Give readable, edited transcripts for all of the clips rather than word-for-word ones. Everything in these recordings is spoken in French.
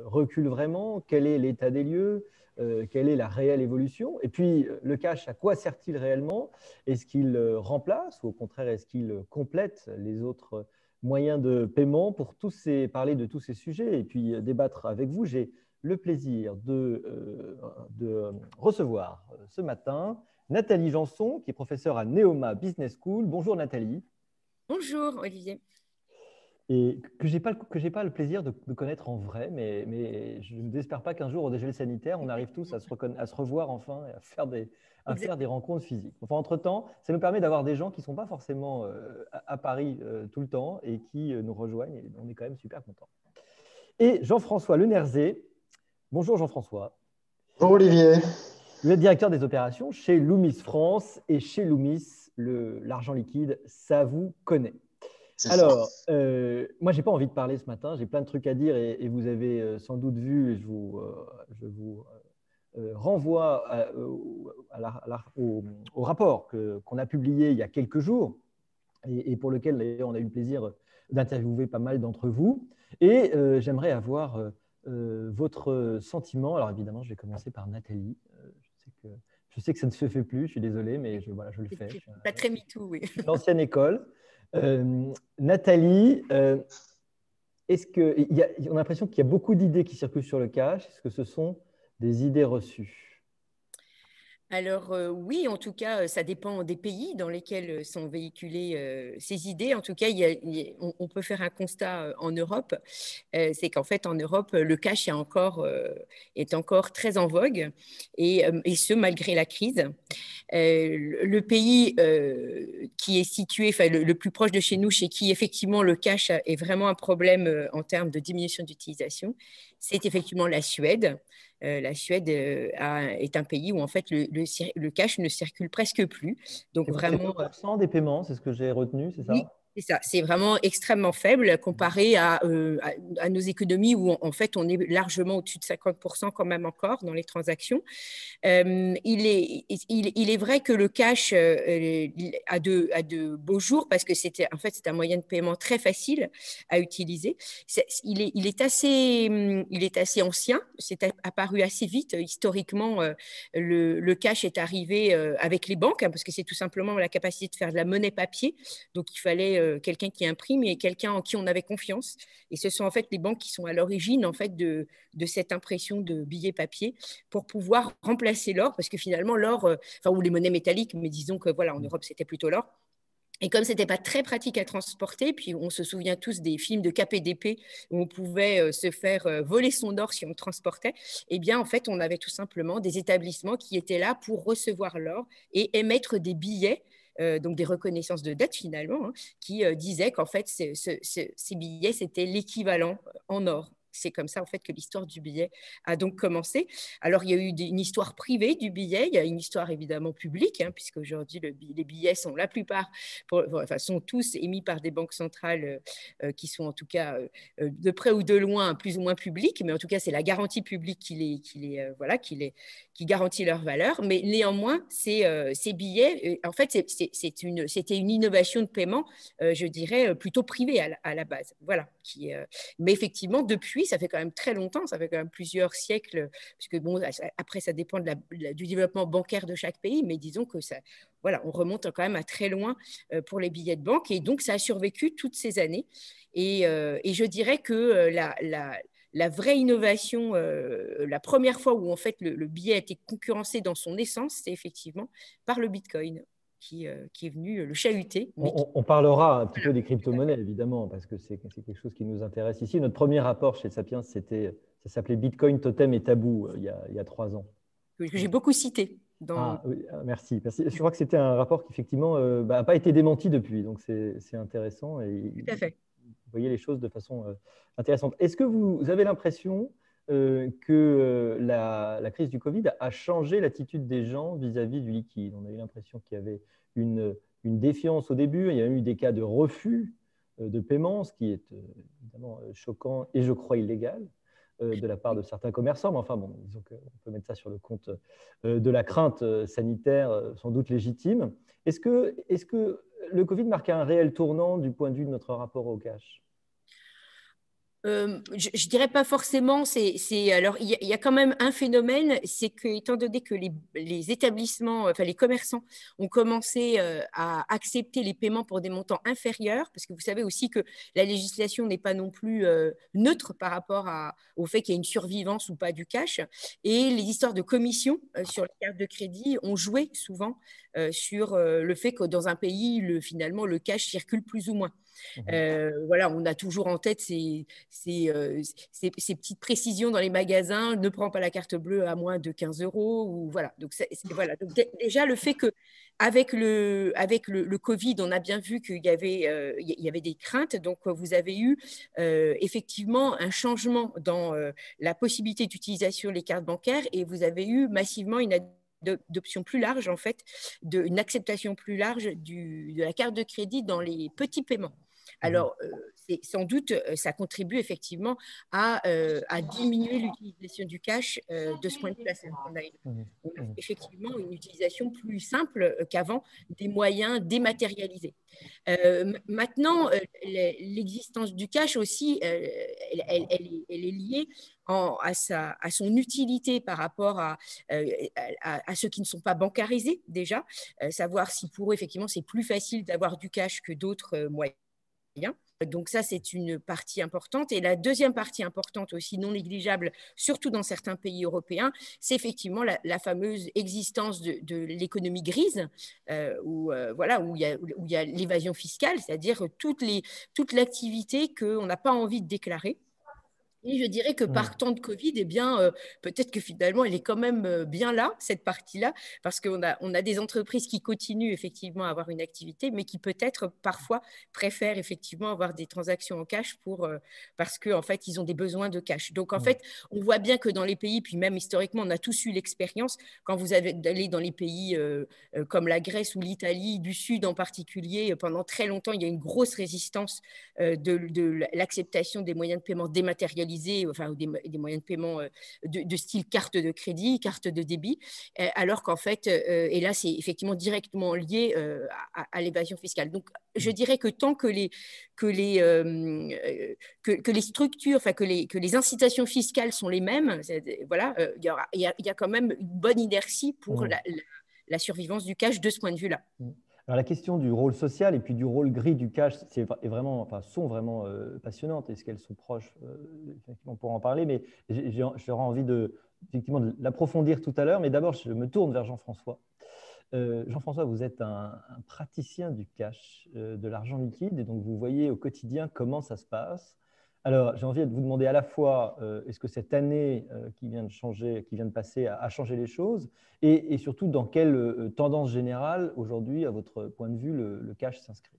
recule vraiment? Quel est l'état des lieux? Quelle est la réelle évolution? Et puis, le cash, à quoi sert-il réellement? Est-ce qu'il remplace ou au contraire, est-ce qu'il complète les autres moyens de paiement? Pour parler de tous ces sujets et puis débattre avec vous, j'ai le plaisir de recevoir ce matin Nathalie Janson, qui est professeure à Neoma Business School. Bonjour Nathalie. Bonjour Olivier. Et que je n'ai pas le plaisir de connaître en vrai, mais je n'espère pas qu'un jour au déjeuner sanitaire, on arrive tous à se revoir enfin et à faire des rencontres physiques. Enfin, entre-temps, ça nous permet d'avoir des gens qui ne sont pas forcément à Paris tout le temps et qui nous rejoignent, et on est quand même super contents. Et Jean-François Lenerzé. Bonjour Jean-François. Bonjour Olivier. Vous êtes directeur des opérations chez Loomis France, et chez Loomis, l'argent liquide, ça vous connaît. Alors, moi, je n'ai pas envie de parler ce matin, j'ai plein de trucs à dire et vous avez sans doute vu, et je vous renvoie au rapport qu'on a publié il y a quelques jours et pour lequel on a eu le plaisir d'interviewer pas mal d'entre vous. Et j'aimerais avoir votre sentiment. Alors évidemment, je vais commencer par Nathalie. Je sais que ça ne se fait plus, je suis désolé, mais voilà, je le fais. Pas très MeToo, oui. L'ancienne école. Nathalie, on a l'impression qu'il y a beaucoup d'idées qui circulent sur le cash. Est-ce que ce sont des idées reçues? Alors oui, en tout cas, ça dépend des pays dans lesquels sont véhiculées ces idées. En tout cas, on peut faire un constat en Europe, c'est qu'en fait, en Europe, le cash est encore très en vogue, et ce, malgré la crise. Le pays qui est situé, enfin le plus proche de chez nous, chez qui effectivement le cash est vraiment un problème en termes de diminution d'utilisation, c'est effectivement la Suède. La Suède est un pays où en fait le cash ne circule presque plus. Donc C'est vraiment, 2% des paiements, c'est ce que j'ai retenu, c'est oui, ça? c'est ça. C'est vraiment extrêmement faible comparé à nos économies où en fait on est largement au-dessus de 50% quand même encore dans les transactions. Il est vrai que le cash a de beaux jours parce que c'est un moyen de paiement très facile à utiliser. Il est assez ancien, c'est apparu assez vite. Historiquement, le cash est arrivé avec les banques, hein, parce que c'est tout simplement la capacité de faire de la monnaie papier. Donc, il fallait quelqu'un qui imprime et quelqu'un en qui on avait confiance. Et ce sont en fait les banques qui sont à l'origine en fait de cette impression de billets papier pour pouvoir remplacer l'or, parce que finalement l'or, ou les monnaies métalliques, mais disons que voilà, en Europe c'était plutôt l'or. Et comme c'était pas très pratique à transporter, puis on se souvient tous des films de KPDP où on pouvait se faire voler son or si on transportait, eh bien en fait on avait tout simplement des établissements qui étaient là pour recevoir l'or et émettre des billets. Donc des reconnaissances de dette finalement, hein, qui disaient qu'en fait ces billets c'était l'équivalent en or. C'est comme ça en fait que l'histoire du billet a donc commencé. Alors il y a eu une histoire privée du billet, il y a une histoire évidemment publique, hein, puisque aujourd'hui les billets sont la plupart, sont tous émis par des banques centrales qui sont en tout cas de près ou de loin plus ou moins publiques, mais en tout cas c'est la garantie publique qui garantit leur valeur. Mais néanmoins ces billets, en fait c'était une innovation de paiement, je dirais plutôt privée à la base. Voilà. Mais effectivement depuis ça fait quand même très longtemps, ça fait quand même plusieurs siècles, puisque bon, après ça dépend du développement bancaire de chaque pays, mais disons que ça, voilà, on remonte quand même à très loin pour les billets de banque, et donc ça a survécu toutes ces années. Et je dirais que la vraie innovation, la première fois où en fait le billet a été concurrencé dans son essence, c'est effectivement par le Bitcoin. Qui est venu le chahuter. On parlera un petit peu des crypto-monnaies, évidemment, parce que c'est quelque chose qui nous intéresse ici. Notre premier rapport chez Sapiens, ça s'appelait Bitcoin, Totem et Tabou, il y a 3 ans. Que j'ai beaucoup cité. Oui, merci. Je crois que c'était un rapport qui, effectivement, n'a pas été démenti depuis, donc c'est intéressant. Et Tout à fait. vous voyez les choses de façon intéressante. Est-ce que vous avez l'impression que la crise du Covid a changé l'attitude des gens vis-à-vis du liquide? On a eu l'impression qu'il y avait une défiance au début, il y a eu des cas de refus de paiement, ce qui est évidemment choquant et je crois illégal de la part de certains commerçants. Mais enfin, bon, disons qu'on peut mettre ça sur le compte de la crainte sanitaire sans doute légitime. Est-ce que le Covid marque un réel tournant du point de vue de notre rapport au cash? Je dirais pas forcément. Alors, il y a quand même un phénomène, c'est que, étant donné que les établissements, enfin les commerçants ont commencé à accepter les paiements pour des montants inférieurs, parce que vous savez aussi que la législation n'est pas non plus neutre par rapport au fait qu'il y a une survivance ou pas du cash, et les histoires de commission sur les cartes de crédit ont joué souvent sur le fait que dans un pays, finalement, le cash circule plus ou moins. Voilà, on a toujours en tête ces petites précisions dans les magasins. Ne prends pas la carte bleue à moins de 15 euros. Ou, voilà. Donc, voilà. Donc, déjà, le fait que avec le Covid, on a bien vu il y avait des craintes. Donc, vous avez eu effectivement un changement dans la possibilité d'utilisation des cartes bancaires et vous avez eu massivement une d'options plus larges, en fait, une acceptation plus large de la carte de crédit dans les petits paiements. Alors, sans doute, ça contribue effectivement à diminuer l'utilisation du cash de ce point de vue-là. On a effectivement une utilisation plus simple qu'avant des moyens dématérialisés. Maintenant, l'existence du cash aussi, elle est liée à son utilité par rapport à ceux qui ne sont pas bancarisés déjà, savoir si pour eux, effectivement, c'est plus facile d'avoir du cash que d'autres moyens. Donc ça, c'est une partie importante. Et la deuxième partie importante aussi, non négligeable, surtout dans certains pays européens, c'est effectivement la fameuse existence de l'économie grise, voilà, où il y a l'évasion fiscale, c'est-à-dire toute l'activité qu'on n'a pas envie de déclarer. Et je dirais que par temps de Covid, eh bien, peut-être que finalement, elle est quand même bien là, cette partie-là, parce qu'on a des entreprises qui continuent effectivement à avoir une activité, mais qui peut-être parfois préfèrent effectivement avoir des transactions en cash parce qu'en fait, ils ont des besoins de cash. Donc, en fait, on voit bien que dans les pays, puis même historiquement, on a tous eu l'expérience, quand vous allez dans les pays comme la Grèce ou l'Italie, du Sud en particulier, pendant très longtemps, il y a une grosse résistance de l'acceptation des moyens de paiement dématérialisés, enfin des moyens de paiement de style carte de crédit, carte de débit, alors qu'en fait, et là c'est effectivement directement lié à l'évasion fiscale. Donc je dirais que tant que les structures, enfin que les incitations fiscales sont les mêmes, voilà, il y a quand même une bonne inertie pour la survivance du cash de ce point de vue-là. Alors, la question du rôle social et puis du rôle gris du cash sont vraiment passionnantes. Est-ce qu'elles sont proches effectivement, pour en parler, mais j'aurais envie effectivement, de l'approfondir tout à l'heure. Mais d'abord, je me tourne vers Jean-François. Jean-François, vous êtes un praticien du cash, de l'argent liquide, et donc vous voyez au quotidien comment ça se passe. Alors, j'ai envie de vous demander à la fois, est-ce que cette année qui vient de passer, a changé les choses, et surtout, dans quelle tendance générale, aujourd'hui, à votre point de vue, le cash s'inscrit?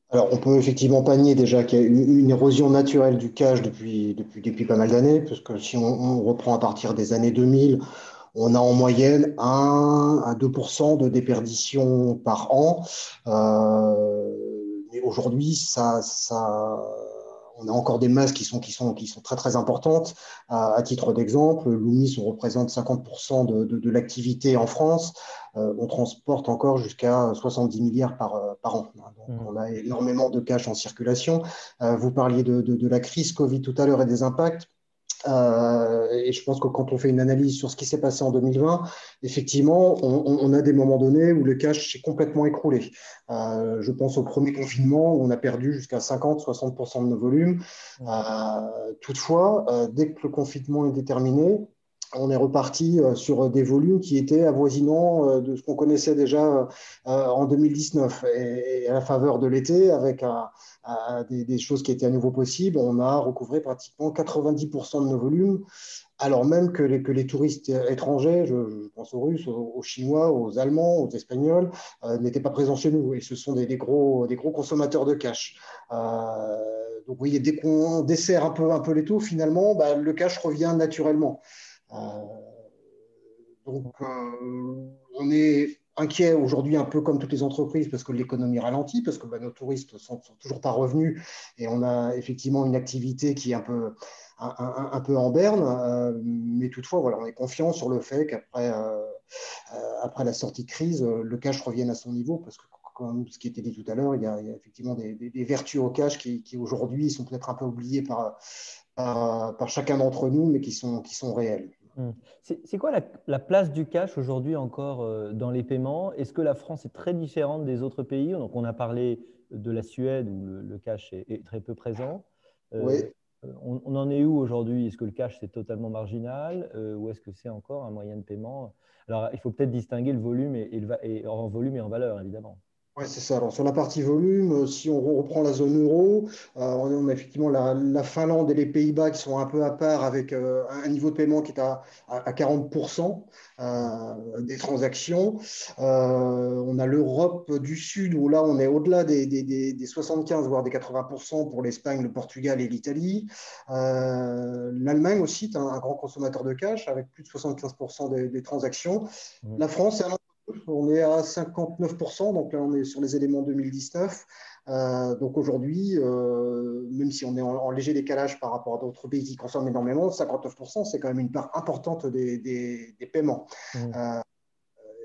Alors, on peut effectivement pas nier déjà qu'il y a une érosion naturelle du cash depuis pas mal d'années, parce que si on reprend à partir des années 2000, on a en moyenne 1 à 2% de déperdition par an. Mais aujourd'hui, on a encore des masses qui sont très, très importantes. À titre d'exemple, Loomis, on représente 50% de l'activité en France. On transporte encore jusqu'à 70 milliards par an. Donc, on a énormément de cash en circulation. Vous parliez de la crise Covid tout à l'heure et des impacts. Et je pense que quand on fait une analyse sur ce qui s'est passé en 2020, effectivement, on a des moments donnés où le cash s'est complètement écroulé. Je pense au premier confinement où on a perdu jusqu'à 50-60% de nos volumes. Toutefois, dès que le confinement est terminé, on est reparti sur des volumes qui étaient avoisinants de ce qu'on connaissait déjà en 2019. Et à la faveur de l'été, avec des choses qui étaient à nouveau possibles, on a recouvré pratiquement 90% de nos volumes, alors même que les touristes étrangers, je pense aux Russes, aux Chinois, aux Allemands, aux Espagnols, n'étaient pas présents chez nous. Et ce sont des gros consommateurs de cash. Donc oui, dès qu'on desserre un peu les taux, finalement, le cash revient naturellement. Donc, on est inquiet aujourd'hui, un peu comme toutes les entreprises, parce que l'économie ralentit, parce que nos touristes ne sont toujours pas revenus, et on a effectivement une activité qui est un peu en berne. Mais toutefois, voilà, on est confiant sur le fait qu'après la sortie de crise, le cash revienne à son niveau, parce que comme ce qui était dit tout à l'heure, il y a effectivement des vertus au cash qui aujourd'hui sont peut-être un peu oubliées par chacun d'entre nous, mais qui sont réelles. C'est quoi la place du cash aujourd'hui encore dans les paiements? Est-ce que la France est très différente des autres pays? Donc, on a parlé de la Suède où le cash est très peu présent. Oui. On en est où aujourd'hui? Est-ce que le cash, c'est totalement marginal ou est-ce que c'est encore un moyen de paiement? Alors, il faut peut-être distinguer le volume en volume et en valeur, évidemment. Oui, c'est ça. Alors, sur la partie volume, si on reprend la zone euro, on a effectivement la Finlande et les Pays-Bas qui sont un peu à part avec un niveau de paiement qui est à 40% des transactions. On a l'Europe du Sud où là, on est au-delà des 75, voire des 80% pour l'Espagne, le Portugal et l'Italie. L'Allemagne aussi est un grand consommateur de cash avec plus de 75% des transactions. La France, c'est un on est à 59%, donc là on est sur les éléments 2019. Donc aujourd'hui, même si on est en léger décalage par rapport à d'autres pays qui consomment énormément, 59%, c'est quand même une part importante des paiements.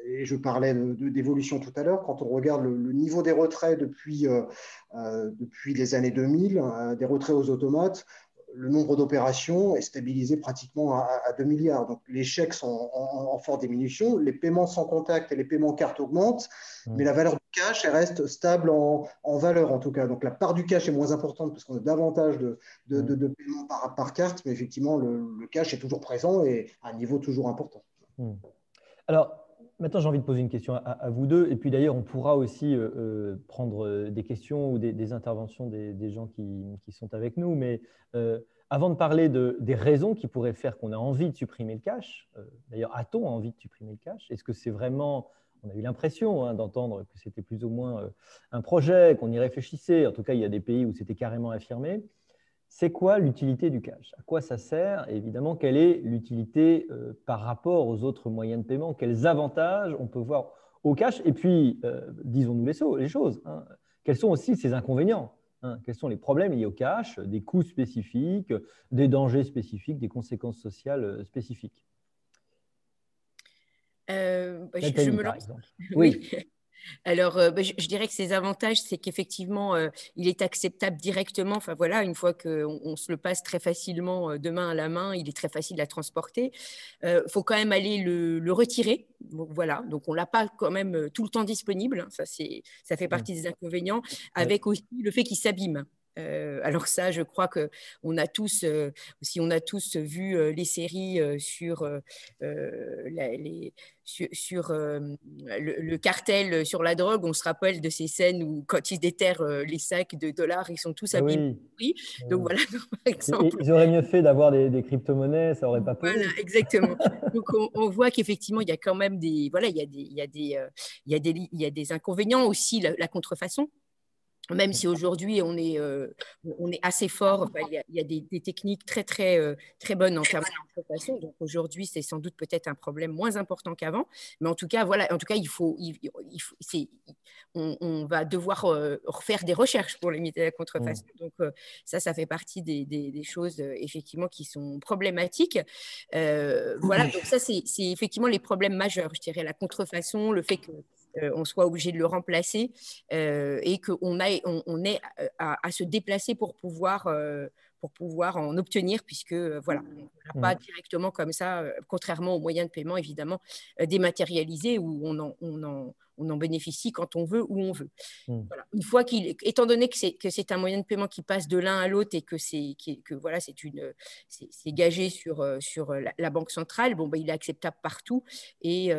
Et je parlais d'évolution tout à l'heure. Quand on regarde le niveau des retraits depuis les années 2000, des retraits aux automates, le nombre d'opérations est stabilisé pratiquement à 2 milliards. Donc, les chèques sont en forte diminution. Les paiements sans contact et les paiements carte augmentent, mais la valeur du cash, elle reste stable en valeur en tout cas. Donc, la part du cash est moins importante parce qu'on a davantage de paiements par carte, mais effectivement, le cash est toujours présent et à un niveau toujours important. Alors, maintenant, j'ai envie de poser une question à vous deux. Et puis d'ailleurs, on pourra aussi prendre des questions ou des interventions des gens qui sont avec nous. Mais avant de parler des raisons qui pourraient faire qu'on a envie de supprimer le cash, d'ailleurs, a-t-on envie de supprimer le cash? Est-ce que c'est vraiment, on a eu l'impression d'entendre que c'était plus ou moins un projet, qu'on y réfléchissait. En tout cas, il y a des pays où c'était carrément affirmé. C'est quoi l'utilité du cash? À quoi ça sert? Et évidemment, quelle est l'utilité par rapport aux autres moyens de paiement? Quels avantages on peut voir au cash? Et puis, disons-nous les choses. Quels sont aussi ses inconvénients? Quels sont les problèmes liés au cash, des coûts spécifiques, des dangers spécifiques, des conséquences sociales spécifiques? Je me lance. Par exemple. Oui. Alors, je dirais que ses avantages, c'est qu'effectivement, il est acceptable directement. Enfin voilà, une fois qu'on se le passe très facilement de main à la main, il est très facile à transporter. Faut quand même aller le retirer. Donc, voilà, donc on l'a pas quand même tout le temps disponible. Ça fait partie des inconvénients, avec aussi le fait qu'il s'abîme. Alors ça, je crois que si on a tous vu les séries sur le cartel sur la drogue, on se rappelle de ces scènes où quand ils déterrent les sacs de dollars, ils sont tous abîmés. Oui. Donc voilà, par exemple. Ils auraient mieux fait d'avoir des crypto-monnaies, ça n'aurait pas pourri. Voilà, exactement. Donc on voit qu'effectivement, il y a quand même il y a des inconvénients aussi, la contrefaçon. Même si aujourd'hui on est assez fort, enfin, il y a des techniques très bonnes en termes de contrefaçon. Donc aujourd'hui, c'est sans doute peut-être un problème moins important qu'avant. Mais en tout cas, voilà, on va devoir refaire des recherches pour limiter la contrefaçon. Donc ça fait partie des choses effectivement qui sont problématiques. Voilà, donc ça c'est effectivement les problèmes majeurs, je dirais, la contrefaçon, le fait que on soit obligé de le remplacer et qu'on ait à se déplacer pour pouvoir en obtenir, puisque voilà, on n'a pas directement comme ça, contrairement aux moyens de paiement évidemment dématérialisés où on en bénéficie quand on veut, où on veut. Voilà. Une fois étant donné que c'est un moyen de paiement qui passe de l'un à l'autre et que c'est gagé sur la banque centrale, bon, il est acceptable partout et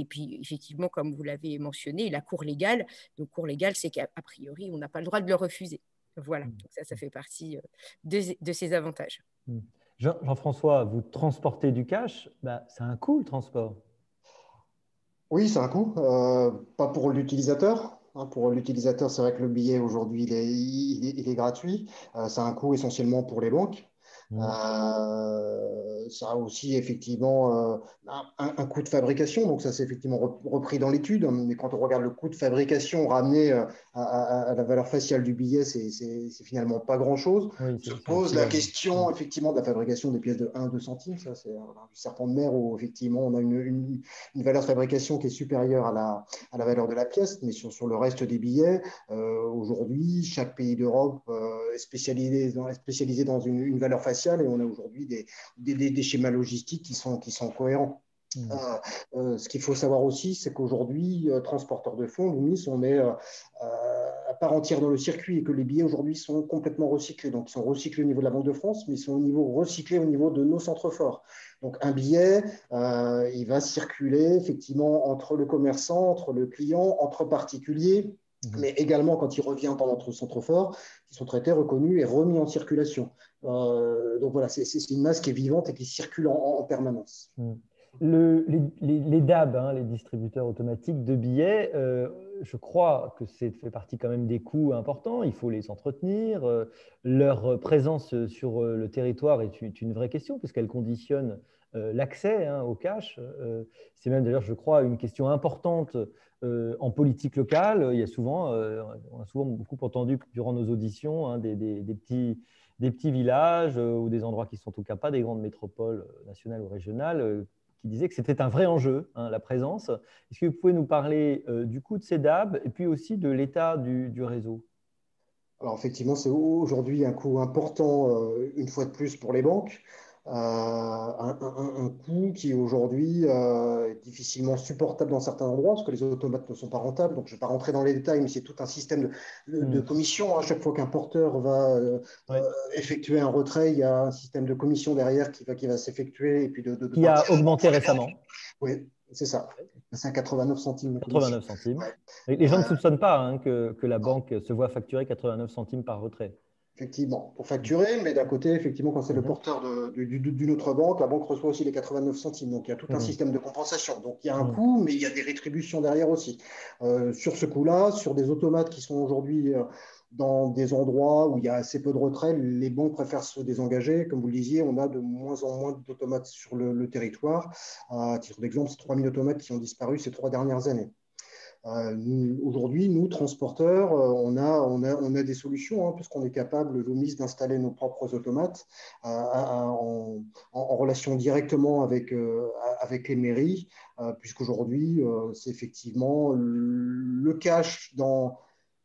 puis effectivement, comme vous l'avez mentionné, la cour légale. Donc cour légale, c'est qu'a priori, on n'a pas le droit de le refuser. Voilà, donc ça fait partie de ses avantages. Jean-François, vous transportez du cash, c'est un coût le transport. Oui, c'est un coût, pas pour l'utilisateur. Pour l'utilisateur, c'est vrai que le billet aujourd'hui, il est gratuit. C'est un coût essentiellement pour les banques. Ça a aussi effectivement un coût de fabrication, donc ça c'est effectivement repris dans l'étude. Mais quand on regarde le coût de fabrication ramené à la valeur faciale du billet, c'est finalement pas grand-chose. Oui, Se pose la question effectivement de la fabrication des pièces de 1-2 centimes. Ça, c'est du serpent de mer où effectivement on a une valeur de fabrication qui est supérieure à la valeur de la pièce, mais sur le reste des billets, aujourd'hui, chaque pays d'Europe est spécialisé dans une valeur faciale et on a aujourd'hui des schémas logistiques qui sont cohérents. Ce qu'il faut savoir aussi, c'est qu'aujourd'hui, transporteur de fonds, Loomis, on est à part entière dans le circuit et que les billets aujourd'hui sont complètement recyclés. Donc, ils sont recyclés au niveau de la Banque de France, mais ils sont recyclés au niveau de nos centres forts. Donc, un billet, il va circuler effectivement entre le commerçant, entre le client, entre particuliers, mais également quand il revient dans notre centre fort, qui sont traités, reconnus et remis en circulation. Donc, voilà, c'est une masse qui est vivante et qui circule en permanence. Les DAB, hein, les distributeurs automatiques de billets, je crois que ça fait partie quand même des coûts importants. Il faut les entretenir. Leur présence sur le territoire est une vraie question puisqu'elle conditionne l'accès au cash. C'est même d'ailleurs, je crois, une question importante en politique locale. On a souvent beaucoup entendu durant nos auditions des petits villages ou des endroits qui ne sont en tout cas pas des grandes métropoles nationales ou régionales qui disait que c'était un vrai enjeu, la présence. Est-ce que vous pouvez nous parler du coût de ces DAB et puis aussi de l'état du réseau? Alors effectivement, c'est aujourd'hui un coût important, une fois de plus, pour les banques. Un coût qui aujourd'hui est difficilement supportable dans certains endroits parce que les automates ne sont pas rentables. Donc, je ne vais pas rentrer dans les détails, mais c'est tout un système de commission. À chaque fois qu'un porteur va effectuer un retrait, il y a un système de commission derrière qui va s'effectuer. Et puis qui a augmenté récemment. Oui, c'est ça. C'est à 89 centimes. 89 centimes. Ouais. Les gens ne soupçonnent pas que la banque se voit facturer 89 centimes par retrait. Effectivement, pour facturer, mais d'un côté, effectivement, quand c'est le porteur d'une autre banque, la banque reçoit aussi les 89 centimes. Donc, il y a tout un système de compensation. Donc, il y a un coût, mais il y a des rétributions derrière aussi. Sur ce coût-là, sur des automates qui sont aujourd'hui dans des endroits où il y a assez peu de retraits, les banques préfèrent se désengager. Comme vous le disiez, on a de moins en moins d'automates sur le territoire. À titre d'exemple, c'est 3000 automates qui ont disparu ces 3 dernières années. Aujourd'hui, nous, transporteurs, on a des solutions, puisqu'on est capable, Loomis, d'installer nos propres automates en relation directement avec les mairies, puisqu'aujourd'hui, c'est effectivement le cash dans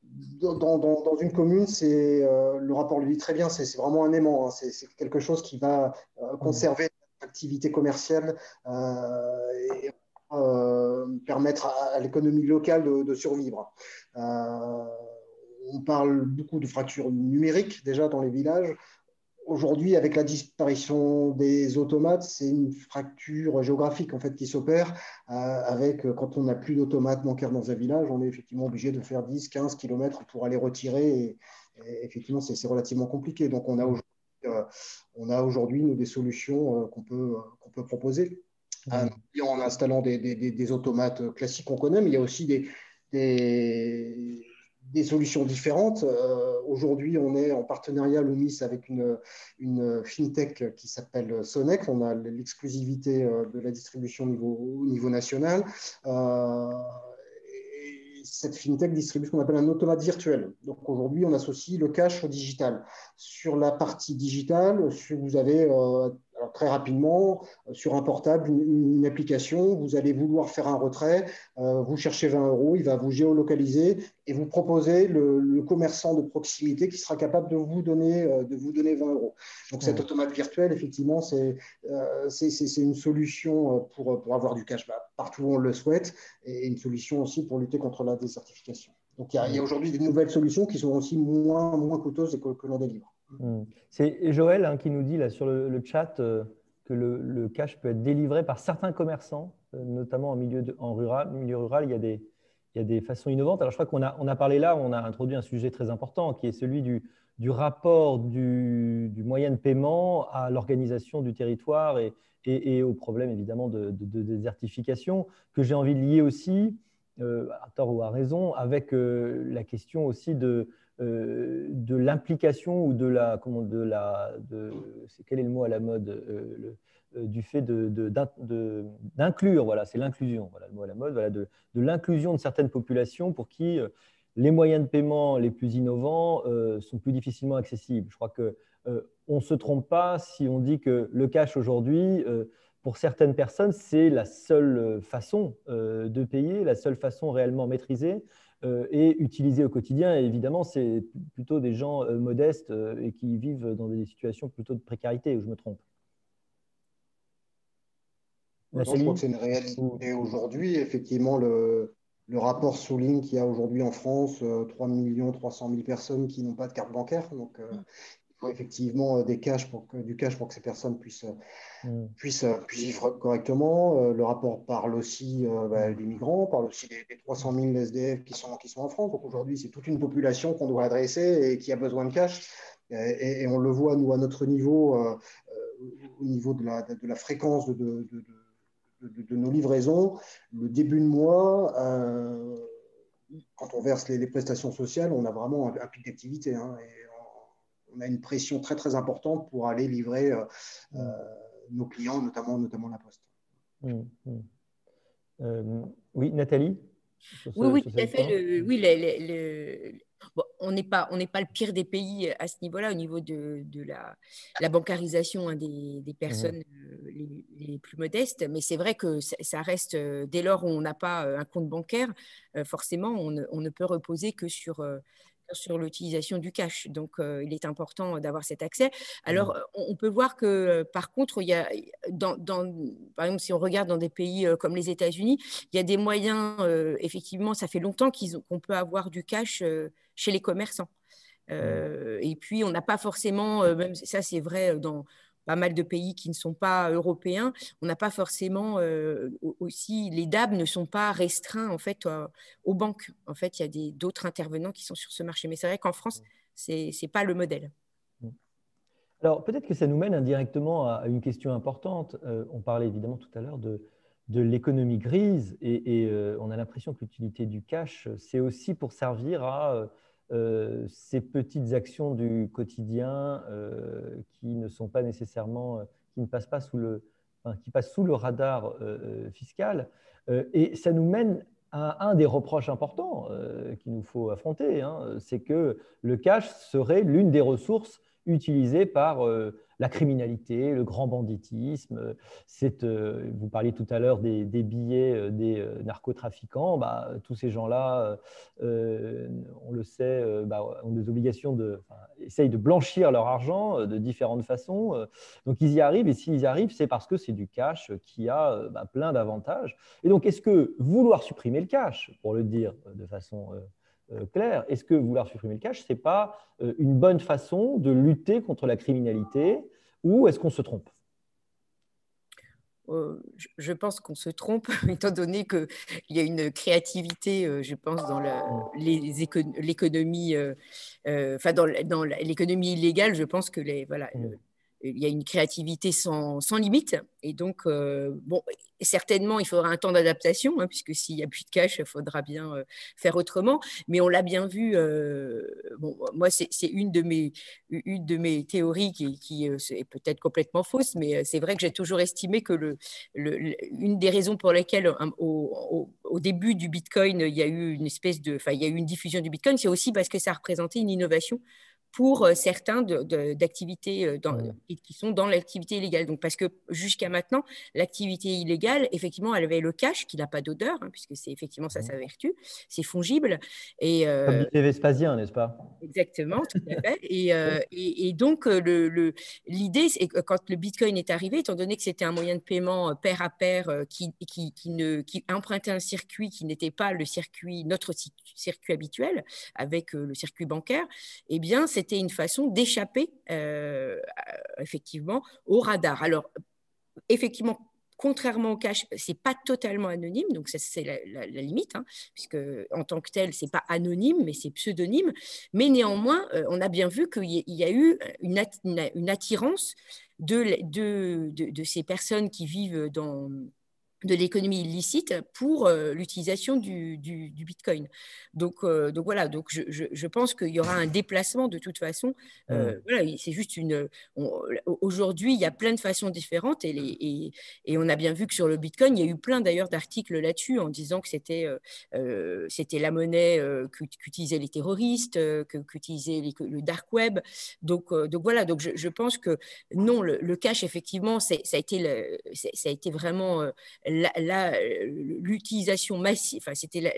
une commune, le rapport le dit très bien, c'est vraiment un aimant, c'est quelque chose qui va conserver l'activité commerciale et permettre à l'économie locale de survivre. On parle beaucoup de fractures numériques déjà dans les villages. Aujourd'hui, avec la disparition des automates, c'est une fracture géographique en fait qui s'opère quand on n'a plus d'automates bancaires dans un village, on est effectivement obligé de faire 10-15 km pour aller retirer et effectivement, c'est relativement compliqué. Donc, on a aujourd'hui nous, des solutions qu'on peut proposer. En installant des automates classiques qu'on connaît, mais il y a aussi des solutions différentes. Aujourd'hui, on est en partenariat Loomis avec une fintech qui s'appelle Sonec. On a l'exclusivité de la distribution au niveau national. Cette fintech distribue ce qu'on appelle un automate virtuel. Donc aujourd'hui, on associe le cash au digital. Sur la partie digitale, vous avez alors très rapidement, sur un portable, une application, vous allez vouloir faire un retrait, vous cherchez 20 €, il va vous géolocaliser et vous proposer le commerçant de proximité qui sera capable de vous donner 20 €. Donc cet automate virtuel, effectivement, c'est une solution pour avoir du cash partout où on le souhaite et une solution aussi pour lutter contre la désertification. Donc il y a aujourd'hui des nouvelles solutions qui sont aussi moins coûteuses que l'on délivre. C'est Joël qui nous dit là sur le chat que le cash peut être délivré par certains commerçants, notamment en milieu rural. Il y a des façons innovantes. Alors je crois qu'on a parlé là, on a introduit un sujet très important qui est celui du rapport du moyen de paiement à l'organisation du territoire et au problème évidemment de désertification que j'ai envie de lier aussi, à tort ou à raison, avec la question aussi de l'implication ou quel est le mot à la mode, du fait d'inclure, voilà, c'est l'inclusion, voilà le mot à la mode, voilà, de l'inclusion de certaines populations pour qui les moyens de paiement les plus innovants sont plus difficilement accessibles. Je crois qu'on ne se trompe pas si on dit que le cash aujourd'hui, pour certaines personnes, c'est la seule façon de payer, la seule façon réellement maîtrisée et utilisée au quotidien. Et évidemment, c'est plutôt des gens modestes et qui vivent dans des situations plutôt de précarité, où je me trompe. Non, je crois que c'est une réalité aujourd'hui. Effectivement, le rapport souligne qu'il y a aujourd'hui en France 3 300 000 personnes qui n'ont pas de carte bancaire. Donc, il faut effectivement du cash pour que ces personnes puissent vivre correctement. Le rapport parle aussi des migrants, parle aussi des 300 000 SDF qui sont en France. Donc aujourd'hui, c'est toute une population qu'on doit adresser et qui a besoin de cash. Et on le voit, nous, à notre niveau, au niveau de la fréquence de nos livraisons. Le début de mois, quand on verse les prestations sociales, on a vraiment un pic d'activité. Et on a une pression très, très importante pour aller livrer nos clients, notamment la Poste. Oui, Nathalie? Oui, tout à fait. Bon, on n'est pas le pire des pays à ce niveau-là, au niveau de la bancarisation des personnes les plus modestes. Mais c'est vrai que ça reste, dès lors où on n'a pas un compte bancaire, forcément, on ne peut reposer que sur l'utilisation du cash. Donc, il est important d'avoir cet accès. Alors, on peut voir que, par contre, il y a, par exemple, si on regarde dans des pays comme les États-Unis, il y a des moyens, effectivement, ça fait longtemps qu'on peut avoir du cash chez les commerçants. Et puis, on n'a pas forcément, même ça c'est vrai dans pas mal de pays qui ne sont pas européens, on n'a pas forcément aussi, les DAB ne sont pas restreints en fait aux banques. En fait, il y a d'autres intervenants qui sont sur ce marché. Mais c'est vrai qu'en France, c'est pas le modèle. Alors, peut-être que ça nous mène indirectement à une question importante. On parlait évidemment tout à l'heure de l'économie grise et on a l'impression que l'utilité du cash, c'est aussi pour servir à ces petites actions du quotidien qui ne sont pas nécessairement, qui ne passent pas qui passent sous le radar fiscal. Et ça nous mène à un des reproches importants qu'il nous faut affronter, c'est que le cash serait l'une des ressources utilisées par la criminalité, le grand banditisme. Vous parliez tout à l'heure des billets des narcotrafiquants. Tous ces gens-là, on le sait, ont des obligations essayent de blanchir leur argent de différentes façons. Donc, ils y arrivent. Et s'ils y arrivent, c'est parce que c'est du cash qui a plein d'avantages. Et donc, est-ce que vouloir supprimer le cash, pour le dire de façon claire, est-ce que vouloir supprimer le cash, ce n'est pas une bonne façon de lutter contre la criminalité ou est-ce qu'on se trompe? Je pense qu'on se trompe, étant donné qu'il y a une créativité, je pense, dans l'économie, enfin dans l'économie illégale, je pense que il y a une créativité sans limite. Et donc, bon, certainement, il faudra un temps d'adaptation, puisque s'il n'y a plus de cash, il faudra bien faire autrement. Mais on l'a bien vu. Bon, moi, c'est une de mes théories qui est peut-être complètement fausse, mais c'est vrai que j'ai toujours estimé que une des raisons pour lesquelles, au début du Bitcoin, il y a eu il y a eu une diffusion du Bitcoin, c'est aussi parce que ça représentait une innovation pour certains d'activités qui sont dans l'activité illégale. Donc, parce que jusqu'à maintenant, l'activité illégale, effectivement, elle avait le cash qui n'a pas d'odeur, puisque c'est effectivement ça sa vertu, c'est fongible. Comme disait Vespasien, n'est-ce pas? Exactement, tout à fait. Et donc, l'idée, c'est que quand le Bitcoin est arrivé, étant donné que c'était un moyen de paiement pair à pair qui empruntait un circuit qui n'était pas notre circuit habituel, avec le circuit bancaire, eh bien, c'était une façon d'échapper effectivement au radar. Alors, effectivement, contrairement au cash, ce n'est pas totalement anonyme, donc c'est la limite, puisque en tant que tel, ce n'est pas anonyme, mais c'est pseudonyme. Mais néanmoins, on a bien vu qu'il y a eu une attirance de ces personnes qui vivent de l'économie illicite pour l'utilisation du Bitcoin. Donc voilà, donc je pense qu'il y aura un déplacement de toute façon. Voilà, c'est juste aujourd'hui, il y a plein de façons différentes et on a bien vu que sur le Bitcoin, il y a eu plein d'ailleurs d'articles là-dessus en disant que c'était la monnaie qu'utilisaient les terroristes, qu'utilisait le dark web. Donc voilà, donc je pense que non, le cash, effectivement, ça a été vraiment l'utilisation massive, enfin, c'était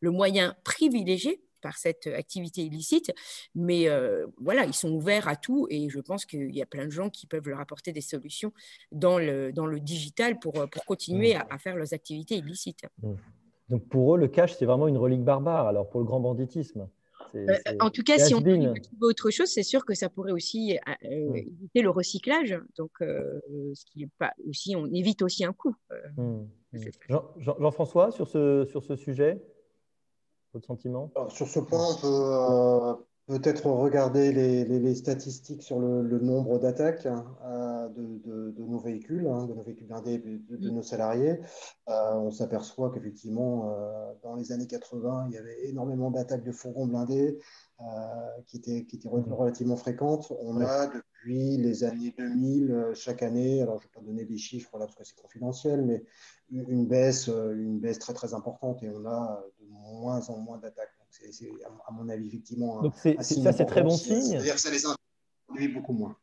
le moyen privilégié par cette activité illicite, mais voilà, ils sont ouverts à tout et je pense qu'il y a plein de gens qui peuvent leur apporter des solutions dans le digital pour continuer à faire leurs activités illicites. Donc pour eux, le cash, c'est vraiment une relique barbare, alors pour le grand banditisme. En tout cas, si on peut trouver autre chose, c'est sûr que ça pourrait aussi éviter le recyclage. Donc, ce qui est pas aussi, on évite aussi un coût. Jean-François, sur ce sujet, votre sentiment? Alors, sur ce point, on peut peut-être regarder les statistiques sur le nombre d'attaques de nos véhicules, de nos véhicules blindés, de nos salariés. On s'aperçoit qu'effectivement, dans les années 80, il y avait énormément d'attaques de fourgons blindés qui étaient relativement fréquentes. On a depuis les années 2000, chaque année, alors je ne vais pas donner des chiffres là parce que c'est confidentiel, mais une baisse très très importante et on a de moins en moins d'attaques. C'est à mon avis effectivement donc ça, c'est très bon signe. C'est-à-dire que ça les introduit beaucoup moins.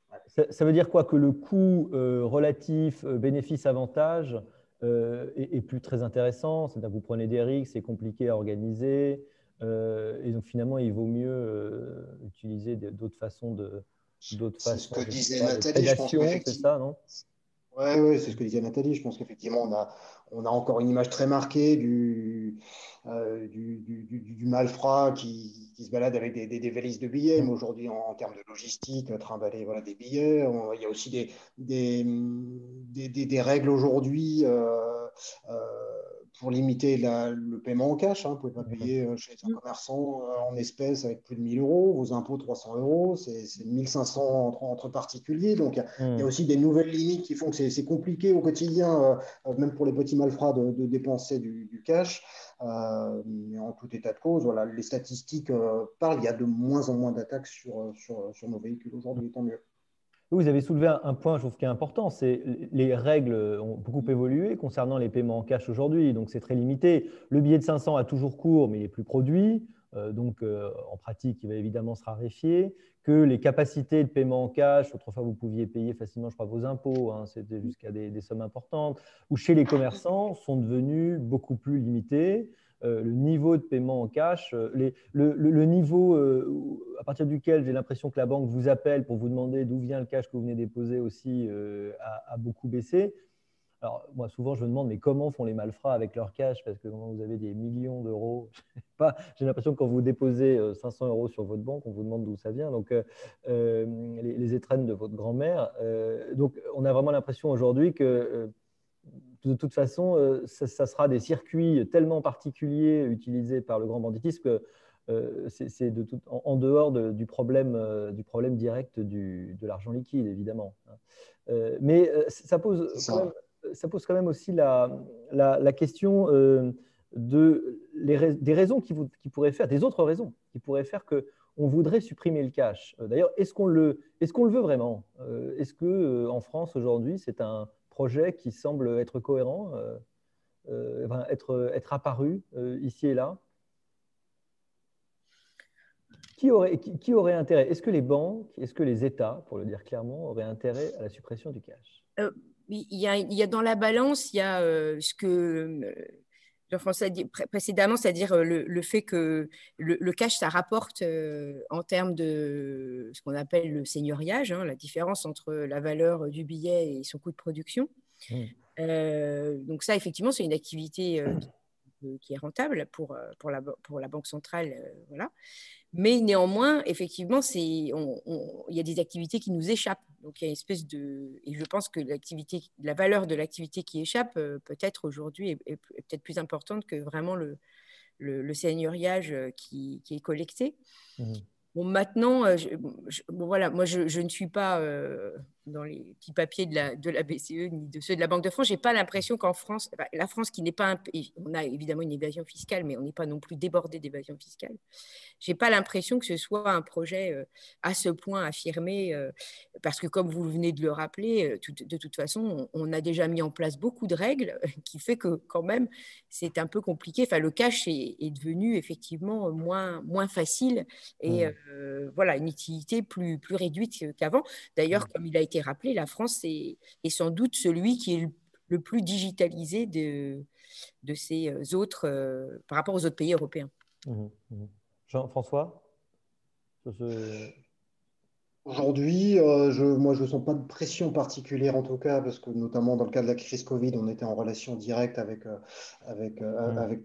Ça veut dire quoi? Que le coût relatif bénéfice-avantage est plus très intéressant. C'est-à-dire que vous prenez des risques, c'est compliqué à organiser. Et donc finalement, il vaut mieux utiliser d'autres façons de c'est ce que disait Nathalie, je pense qu'effectivement, c'est ça, non? Oui, c'est ce que disait Nathalie. Je pense qu'effectivement, on a encore une image très marquée du malfrat qui se balade avec des valises de billets. Mais aujourd'hui, en termes de logistique, trimballer des billets, il y a aussi des règles aujourd'hui pour limiter le paiement en cash. Vous ne pouvez pas payer chez un commerçant en espèces avec plus de 1 000 euros, vos impôts 300 euros, c'est 1 500 entre particuliers. Donc, il y a aussi des nouvelles limites qui font que c'est compliqué au quotidien, même pour les petits malfrats, de dépenser du cash. Mais en tout état de cause, voilà, les statistiques parlent. Il y a de moins en moins d'attaques sur nos véhicules aujourd'hui, tant mieux. Vous avez soulevé un point, je trouve, qui est important, c'est les règles ont beaucoup évolué concernant les paiements en cash aujourd'hui, donc c'est très limité. Le billet de 500 a toujours cours, mais il n'est plus produit, donc en pratique, il va évidemment se raréfier, que les capacités de paiement en cash, autrefois vous pouviez payer facilement, je crois, vos impôts, c'était jusqu'à des sommes importantes, ou chez les commerçants, sont devenus beaucoup plus limités. Le niveau de paiement en cash, le niveau à partir duquel j'ai l'impression que la banque vous appelle pour vous demander d'où vient le cash que vous venez déposer aussi a beaucoup baissé. Alors, moi, souvent, je me demande, mais comment font les malfrats avec leur cash? Parce que quand vous avez des millions d'euros, j'ai l'impression que quand vous déposez 500 euros sur votre banque, on vous demande d'où ça vient. Donc, les étrennes de votre grand-mère. Donc, on a vraiment l'impression aujourd'hui que de toute façon, ça sera des circuits tellement particuliers utilisés par le grand banditisme que c'est en dehors du problème direct de l'argent liquide, évidemment. Mais ça pose quand même aussi la question des raisons des autres raisons qui pourraient faire qu'on voudrait supprimer le cash. D'ailleurs, est-ce qu'on le veut vraiment? Est-ce qu'en France, aujourd'hui, c'est un projet qui semble être cohérent, être apparu ici et là? Qui aurait intérêt? Est-ce que les banques, est-ce que les États, pour le dire clairement, auraient intérêt à la suppression du cash? Il y a dans la balance, il y a ce que Jean-François a dit précédemment, c'est-à-dire le fait que le cash, ça rapporte en termes de ce qu'on appelle le seigneuriage, la différence entre la valeur du billet et son coût de production. Donc ça, effectivement, c'est une activité qui est rentable pour la Banque centrale. Voilà. Mais néanmoins, effectivement, il y a des activités qui nous échappent. Donc, il y a une espèce de… Et je pense que la valeur de l'activité qui échappe, peut-être aujourd'hui, est peut-être plus importante que vraiment le seigneuriage qui est collecté. Bon, maintenant, voilà, moi, je ne suis pas dans les petits papiers de la BCE ni de ceux de la Banque de France. Je n'ai pas l'impression qu'en France, la France qui n'est pas un pays, on a évidemment une évasion fiscale, mais on n'est pas non plus débordé d'évasion fiscale. Je n'ai pas l'impression que ce soit un projet à ce point affirmé, parce que comme vous venez de le rappeler, de toute façon, on a déjà mis en place beaucoup de règles qui fait que quand même, c'est un peu compliqué. Enfin, le cash est devenu effectivement moins facile et voilà, une utilité plus réduite qu'avant. D'ailleurs, comme il a été rappelé, la France est sans doute celui qui est le plus digitalisé de ces autres, par rapport aux autres pays européens. Jean-François, Aujourd'hui, moi, je ne sens pas de pression particulière en tout cas, parce que notamment dans le cas de la crise Covid, on était en relation directe avec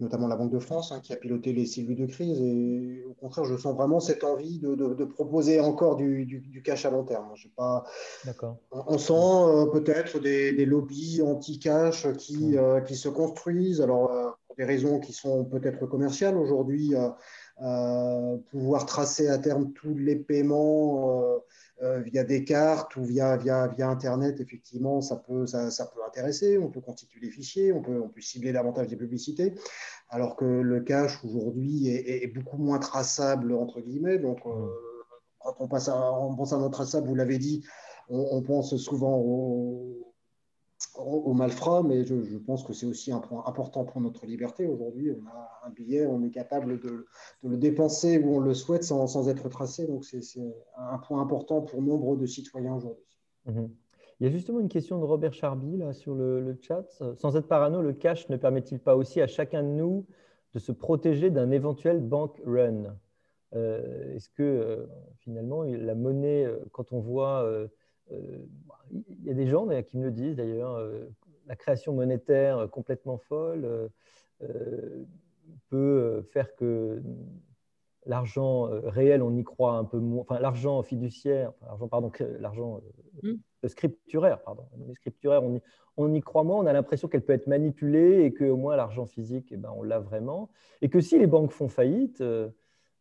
notamment la Banque de France, hein, qui a piloté les cellules de crise. Et au contraire, je sens vraiment cette envie de proposer encore du cash à long terme. Je sais pas, on sent peut-être des lobbies anti-cash qui se construisent. Alors, pour des raisons qui sont peut-être commerciales aujourd'hui, pouvoir tracer à terme tous les paiements via des cartes ou via Internet, effectivement, ça peut intéresser. On peut constituer des fichiers, on peut cibler davantage des publicités, alors que le cash aujourd'hui est beaucoup moins traçable, entre guillemets. Donc, quand on pense à non traçable, vous l'avez dit, on pense souvent aux malfrats, mais je pense que c'est aussi un point important pour notre liberté. Aujourd'hui, on a un billet, on est capable de le dépenser où on le souhaite sans être tracé. Donc, c'est un point important pour nombre de citoyens aujourd'hui. Il y a justement une question de Robert Charby là, sur le chat. Sans être parano, le cash ne permet-il pas aussi à chacun de nous de se protéger d'un éventuel bank run? Est-ce que finalement, la monnaie, quand on voit... il y a des gens qui me le disent d'ailleurs, la création monétaire complètement folle peut faire que l'argent réel, on y croit un peu moins, enfin l'argent fiduciaire, l'argent scripturaire, pardon, scripturaire, on y croit moins, on a l'impression qu'elle peut être manipulée et qu'au moins l'argent physique, on l'a vraiment. Et que si les banques font faillite,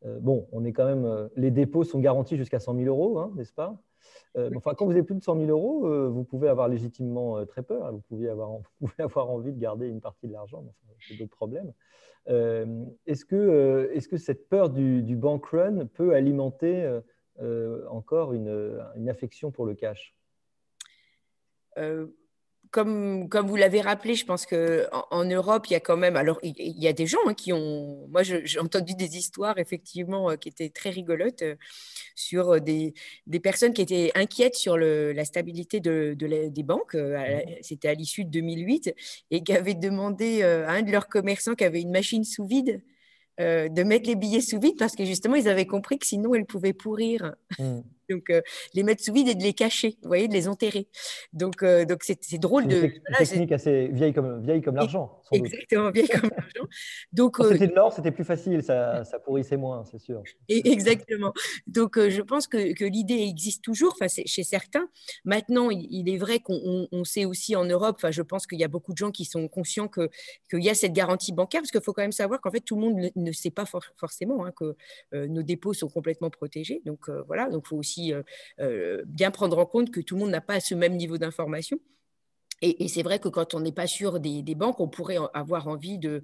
bon, on est quand même, les dépôts sont garantis jusqu'à 100 000 euros, hein, n'est-ce pas? Enfin, quand vous avez plus de 100 000 euros, vous pouvez avoir légitimement très peur. Hein, vous pouvez avoir envie de garder une partie de l'argent, mais enfin, c'est d'autres problèmes. Est-ce que cette peur du bank run peut alimenter encore une affection pour le cash? Comme vous l'avez rappelé, je pense qu'en Europe, il y a quand même… Alors, il y a des gens qui ont… Moi, j'ai entendu des histoires, effectivement, qui étaient très rigolotes sur des personnes qui étaient inquiètes sur la stabilité des banques. C'était à l'issue de 2008 et qui avaient demandé à un de leurs commerçants qui avait une machine sous vide de mettre les billets sous vide parce que justement, ils avaient compris que sinon, elles pouvaient pourrir. Donc, les mettre sous vide et de les cacher, vous voyez, de les enterrer. Donc c'est drôle de… Une technique assez vieille comme l'argent, sans doute. Exactement, vieille comme l'argent. Donc, quand c'était de l'or, c'était plus facile, ça pourrissait moins, c'est sûr. Exactement. Donc, je pense que l'idée existe toujours chez certains. Maintenant, il est vrai qu'on sait aussi en Europe, je pense qu'il y a beaucoup de gens qui sont conscients qu'il y a cette garantie bancaire, parce qu'il faut quand même savoir qu'en fait, tout le monde ne sait pas forcément que nos dépôts sont complètement protégés. Donc, voilà, donc il faut aussi bien prendre en compte que tout le monde n'a pas ce même niveau d'information. Et c'est vrai que quand on n'est pas sûr des banques, on pourrait avoir envie de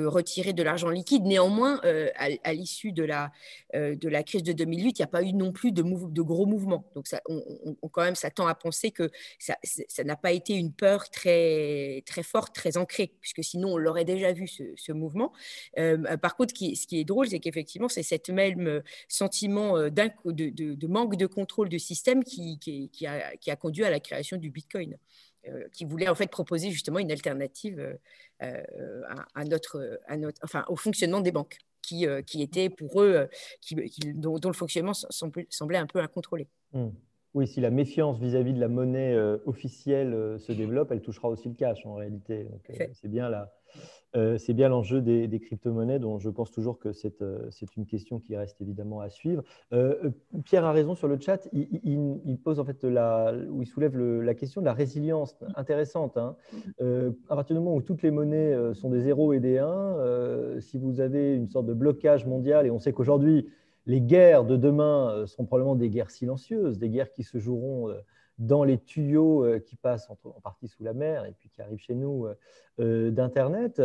retirer de l'argent liquide. Néanmoins, à l'issue de la crise de 2008, il n'y a pas eu non plus de gros mouvements. Donc, on quand même s'attend à penser que ça n'a pas été une peur très, très forte, très ancrée, puisque sinon, on l'aurait déjà vu, ce mouvement. Par contre, ce qui est drôle, c'est qu'effectivement, c'est cette même sentiment de manque de contrôle du système qui a conduit à la création du Bitcoin. Qui voulait en fait proposer justement une alternative au fonctionnement des banques, qui était pour eux, dont le fonctionnement semblait un peu incontrôlé. Oui, si la méfiance vis-à-vis de la monnaie officielle se développe, elle touchera aussi le cash en réalité. Donc, c'est bien l'enjeu des crypto-monnaies, dont je pense toujours que c'est une question qui reste évidemment à suivre. Pierre a raison sur le chat, il pose en fait il soulève la question de la résilience intéressante. Hein. À partir du moment où toutes les monnaies sont des 0 et des 1, si vous avez une sorte de blocage mondial, et on sait qu'aujourd'hui, les guerres de demain seront probablement des guerres silencieuses, des guerres qui se joueront dans les tuyaux qui passent en partie sous la mer et puis qui arrivent chez nous d'Internet.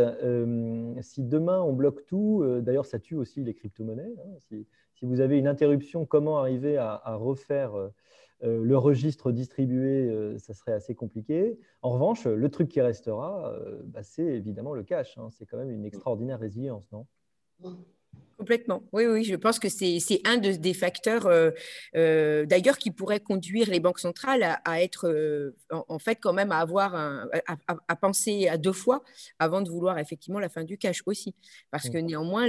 Si demain on bloque tout, d'ailleurs ça tue aussi les crypto-monnaies. Si vous avez une interruption, comment arriver à refaire le registre distribué, ça serait assez compliqué. En revanche, le truc qui restera, c'est évidemment le cash. C'est quand même une extraordinaire résilience, non? Complètement. Oui, oui, je pense que c'est un des facteurs, d'ailleurs, qui pourrait conduire les banques centrales à être, en fait, quand même, à avoir à penser à deux fois avant de vouloir effectivement la fin du cash aussi. Parce que néanmoins,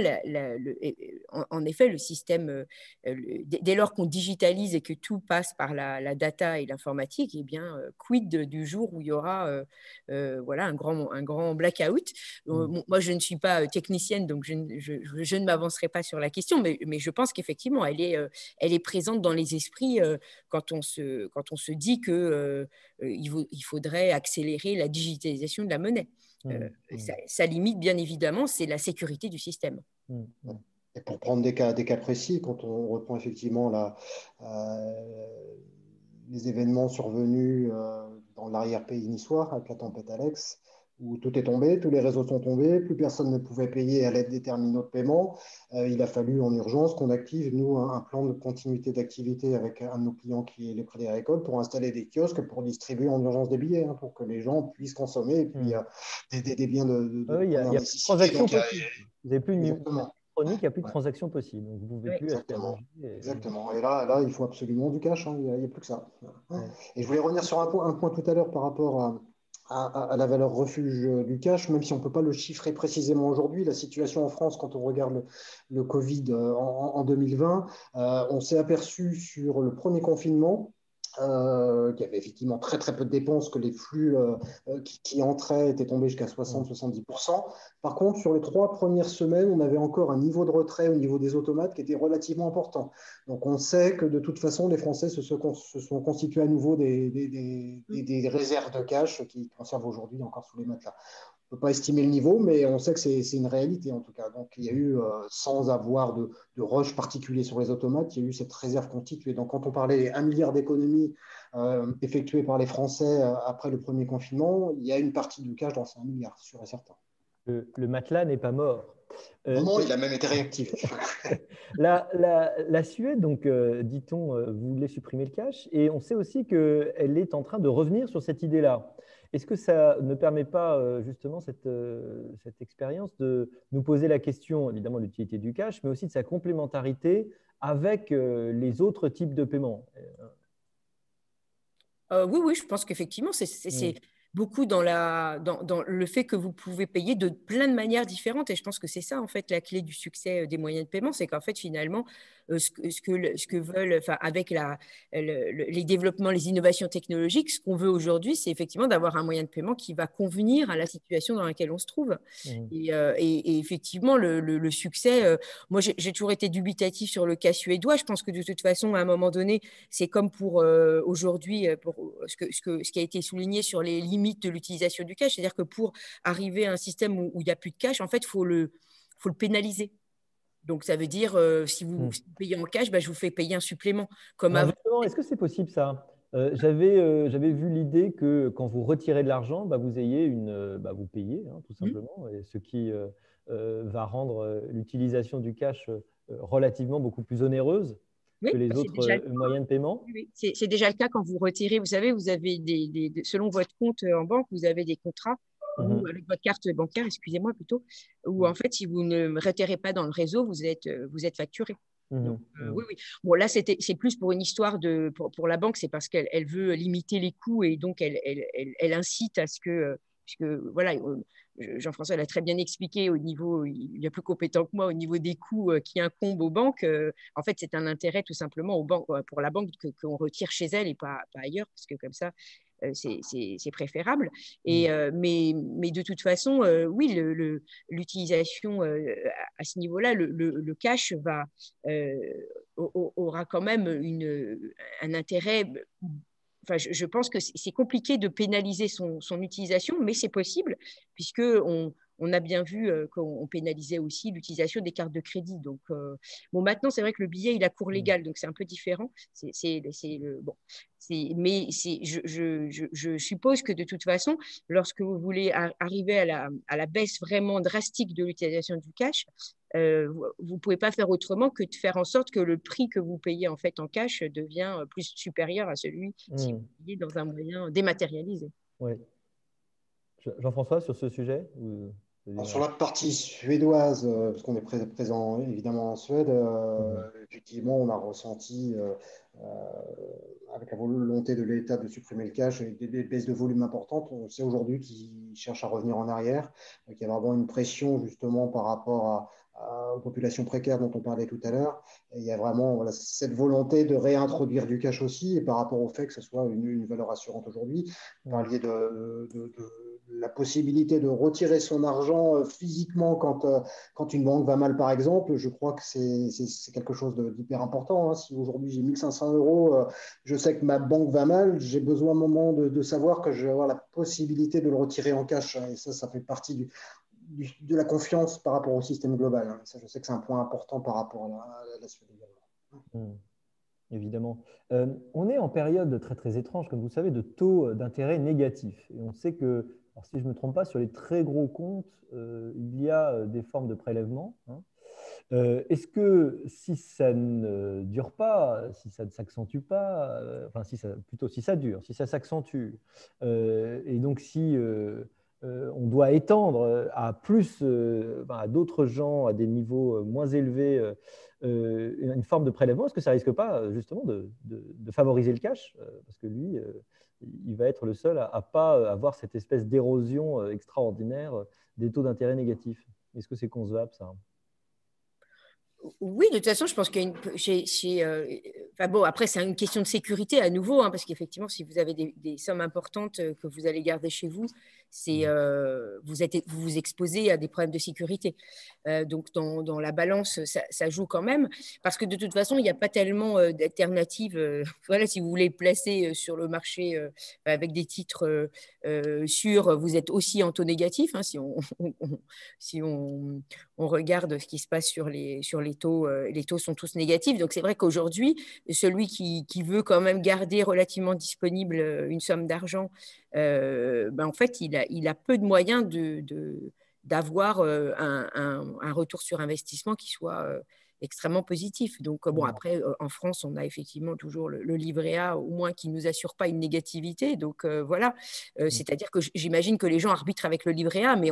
en effet, le système, dès lors qu'on digitalise et que tout passe par la data et l'informatique, eh bien, quid du jour où il y aura voilà, un grand blackout. Moi, je ne suis pas technicienne, donc je ne m'avancerai pas sur la question, mais je pense qu'effectivement, elle est présente dans les esprits quand on se dit qu'il faudrait accélérer la digitalisation de la monnaie. Ça limite, bien évidemment, c'est la sécurité du système. Et pour prendre des cas précis, quand on reprend effectivement les événements survenus dans l'arrière-pays niçois avec la tempête Alex, où tout est tombé, tous les réseaux sont tombés, plus personne ne pouvait payer à l'aide des terminaux de paiement. Il a fallu en urgence qu'on active, nous, un plan de continuité d'activité avec un de nos clients qui est les Crédits Agricoles pour installer des kiosques pour distribuer en urgence des billets, pour que les gens puissent consommer et puis des biens de il y a plus de transactions possibles. Vous n'avez plus de Exactement. Il n'y a plus de transactions possibles. Donc, vous ne pouvez plus acheter à manger. Exactement. Et là, il faut absolument du cash. Il n'y a plus que ça. Et je voulais revenir sur un point tout à l'heure par rapport à la valeur refuge du cash, même si on ne peut pas le chiffrer précisément aujourd'hui. La situation en France, quand on regarde le Covid en 2020, on s'est aperçu sur le premier confinement qu'il y avait effectivement très très peu de dépenses, que les flux qui entraient étaient tombés jusqu'à 60-70%. Par contre, sur les 3 premières semaines, on avait encore un niveau de retrait au niveau des automates qui était relativement important. Donc on sait que de toute façon, les Français se sont constitués à nouveau des réserves de cash qui conservent aujourd'hui encore sous les matelas. On ne peut pas estimer le niveau, mais on sait que c'est une réalité en tout cas. Donc il y a eu, sans avoir de rush particulier sur les automates, il y a eu cette réserve constituée. Donc quand on parlait des 1 milliard d'économies effectuées par les Français après le premier confinement, il y a une partie du cash dans ces 1 milliard, sûr et certain. Le matelas n'est pas mort. Non, il a même été réactivé. La Suède, donc, dit-on, voulait supprimer le cash, et on sait aussi qu'elle est en train de revenir sur cette idée-là. Est-ce que ça ne permet pas justement cette expérience de nous poser la question, évidemment, de l'utilité du cash, mais aussi de sa complémentarité avec les autres types de paiements? Oui, je pense qu'effectivement, c'est beaucoup dans le fait que vous pouvez payer de plein de manières différentes. Et je pense que c'est ça, en fait, la clé du succès des moyens de paiement. C'est qu'en fait, finalement, ce que veulent, enfin, avec les développements, les innovations technologiques, ce qu'on veut aujourd'hui, c'est effectivement d'avoir un moyen de paiement qui va convenir à la situation dans laquelle on se trouve. Et effectivement, le succès, moi, j'ai toujours été dubitatif sur le cas suédois. Je pense que de toute façon, à un moment donné, c'est comme pour aujourd'hui, pour ce qui a été souligné sur les limites de l'utilisation du cash, c'est-à-dire que pour arriver à un système où il n'y a plus de cash, en fait, il faut le pénaliser. Donc, ça veut dire, si vous payez en cash, je vous fais payer un supplément. Est-ce que c'est possible ça? J'avais vu l'idée que quand vous retirez de l'argent, vous ayez vous payez tout simplement, et ce qui va rendre l'utilisation du cash relativement beaucoup plus onéreuse que les autres moyens de paiement. Oui, c'est déjà le cas quand vous retirez. Vous savez, vous avez selon votre compte en banque, vous avez des contrats avec votre carte bancaire, excusez-moi plutôt, où en fait, si vous ne retirez pas dans le réseau, vous êtes facturé. Donc, oui. Bon, là, c'est plus pour une histoire pour la banque, c'est parce qu'elle veut limiter les coûts et donc elle incite à ce que, puisque voilà, Jean-François l'a très bien expliqué au niveau, il est plus compétent que moi au niveau des coûts qui incombent aux banques. En fait, c'est un intérêt tout simplement pour la banque qu'on retire chez elle et pas ailleurs, parce que comme ça, c'est préférable. Mais de toute façon, oui, l'utilisation à ce niveau-là, le cash aura quand même un intérêt. Enfin, je pense que c'est compliqué de pénaliser son utilisation, mais c'est possible, puisqu'on on a bien vu qu'on pénalisait aussi l'utilisation des cartes de crédit. Donc, bon, maintenant, c'est vrai que le billet, il a cours légal, donc c'est un peu différent. Bon. Mais je suppose que de toute façon, lorsque vous voulez arriver à la baisse vraiment drastique de l'utilisation du cash, vous ne pouvez pas faire autrement que de faire en sorte que le prix que vous payez en fait en cash devient plus supérieur à celui si vous payez dans un moyen dématérialisé. Oui. Jean-François, sur ce sujet Sur la partie suédoise, parce qu'on est présent évidemment en Suède, effectivement, on a ressenti, avec la volonté de l'État de supprimer le cash, des baisses de volume importantes. On sait aujourd'hui qu'ils cherchent à revenir en arrière, qu'il y a vraiment une pression justement par rapport aux populations précaires dont on parlait tout à l'heure. Et il y a vraiment cette volonté de réintroduire du cash aussi, et par rapport au fait que ce soit une valeur assurante aujourd'hui. Vous parliez de la possibilité de retirer son argent physiquement quand une banque va mal, par exemple. Je crois que c'est quelque chose d'hyper important. Si aujourd'hui j'ai 1 500 €, je sais que ma banque va mal, j'ai besoin à un moment de savoir que je vais avoir la possibilité de le retirer en cash. Et ça fait partie de la confiance par rapport au système global. Ça, je sais que c'est un point important par rapport à la Suède également. Évidemment. On est en période très, très étrange, comme vous savez, de taux d'intérêt négatifs. Et on sait que, alors si je ne me trompe pas, sur les très gros comptes, il y a des formes de prélèvement. Est-ce que si ça ne dure pas, si ça ne s'accentue pas, enfin plutôt si ça dure, si ça s'accentue, et donc si on doit étendre à plus, à d'autres gens, à des niveaux moins élevés, une forme de prélèvement, est-ce que ça risque pas justement de favoriser le cash, parce que lui, il va être le seul à ne pas avoir cette espèce d'érosion extraordinaire des taux d'intérêt négatifs. Est-ce que c'est concevable, ça? Oui, de toute façon, je pense qu'il y a enfin bon, après, c'est une question de sécurité à nouveau, parce qu'effectivement, si vous avez des sommes importantes que vous allez garder chez vous, vous vous exposez à des problèmes de sécurité. Donc, dans la balance, ça joue quand même, parce que de toute façon, il n'y a pas tellement d'alternatives. Voilà, si vous voulez placer sur le marché avec des titres sûrs, vous êtes aussi en taux négatif. Si on regarde ce qui se passe sur les taux, les taux sont tous négatifs. Donc, c'est vrai qu'aujourd'hui, celui qui veut quand même garder relativement disponible une somme d'argent, en fait, il a peu de moyens d'avoir un retour sur investissement qui soit extrêmement positif. Donc, bon, après, en France, on a effectivement toujours le livret A, au moins, qui ne nous assure pas une négativité. Donc, voilà. C'est-à-dire que j'imagine que les gens arbitrent avec le livret A, mais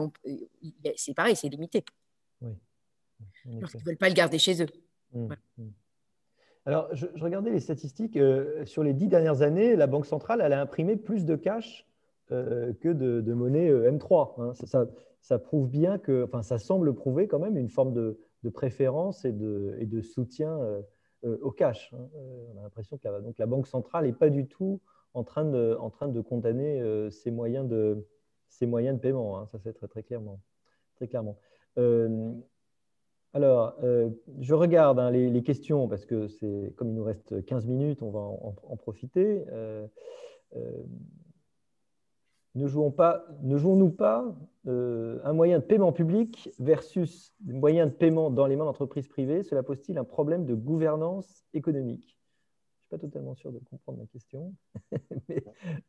c'est pareil, c'est limité. Oui. Parce qu'ils ne veulent pas le garder chez eux. Voilà. Alors, je regardais les statistiques. Sur les 10 dernières années, la Banque centrale, elle a imprimé plus de cash que de monnaie M3. Ça prouve bien que, enfin, ça semble prouver quand même une forme de préférence et de soutien au cash. On a l'impression que la Banque centrale n'est pas du tout en train de condamner ces moyens de paiement. Ça, c'est très, très clairement. Très clairement. Alors, je regarde les questions parce que comme il nous reste 15 minutes, on va en profiter. Ne jouons-nous pas un moyen de paiement public versus des moyens de paiement dans les mains d'entreprises privées? Cela pose-t-il un problème de gouvernance économique? Je ne suis pas totalement sûr de comprendre ma question. Mais,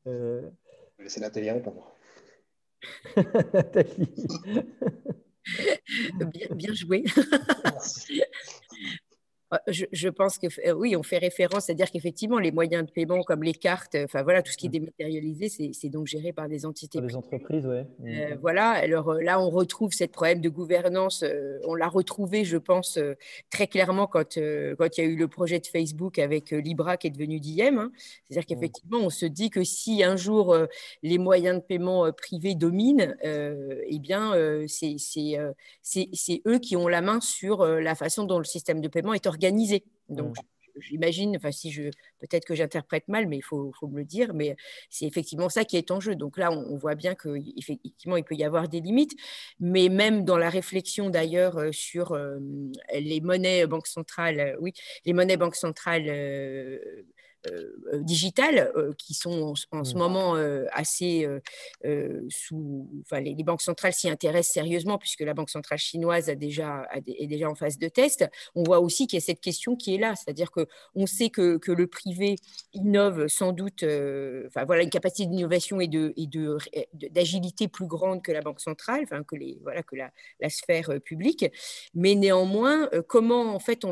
je vais laisser Nathalie répondre. Nathalie. Bien joué. Je pense que oui, on fait référence, c'est-à-dire qu'effectivement, les moyens de paiement comme les cartes, enfin voilà, tout ce qui est dématérialisé, c'est donc géré par des entités privées. Des entreprises, oui. Voilà, alors là, on retrouve cette problème de gouvernance. On l'a retrouvé, je pense, très clairement quand il y a eu le projet de Facebook avec Libra qui est devenu Diem. C'est-à-dire qu'effectivement, on se dit que si un jour les moyens de paiement privés dominent, eh bien, c'est eux qui ont la main sur la façon dont le système de paiement est organisé. Donc, j'imagine, enfin, peut-être que j'interprète mal, mais il faut me le dire, mais c'est effectivement ça qui est en jeu. Donc là, on voit bien qu'effectivement, il peut y avoir des limites, mais même dans la réflexion d'ailleurs sur les monnaies banque centrale, oui, les monnaies banque centrale digitales qui sont en ce moment assez enfin, les banques centrales s'y intéressent sérieusement puisque la Banque centrale chinoise est déjà en phase de test. On voit aussi qu'il y a cette question qui est là, c'est-à-dire qu'on sait que le privé innove sans doute, enfin, voilà, une capacité d'innovation et d'agilité plus grande que la Banque centrale, enfin, que la sphère publique. Mais néanmoins, comment en fait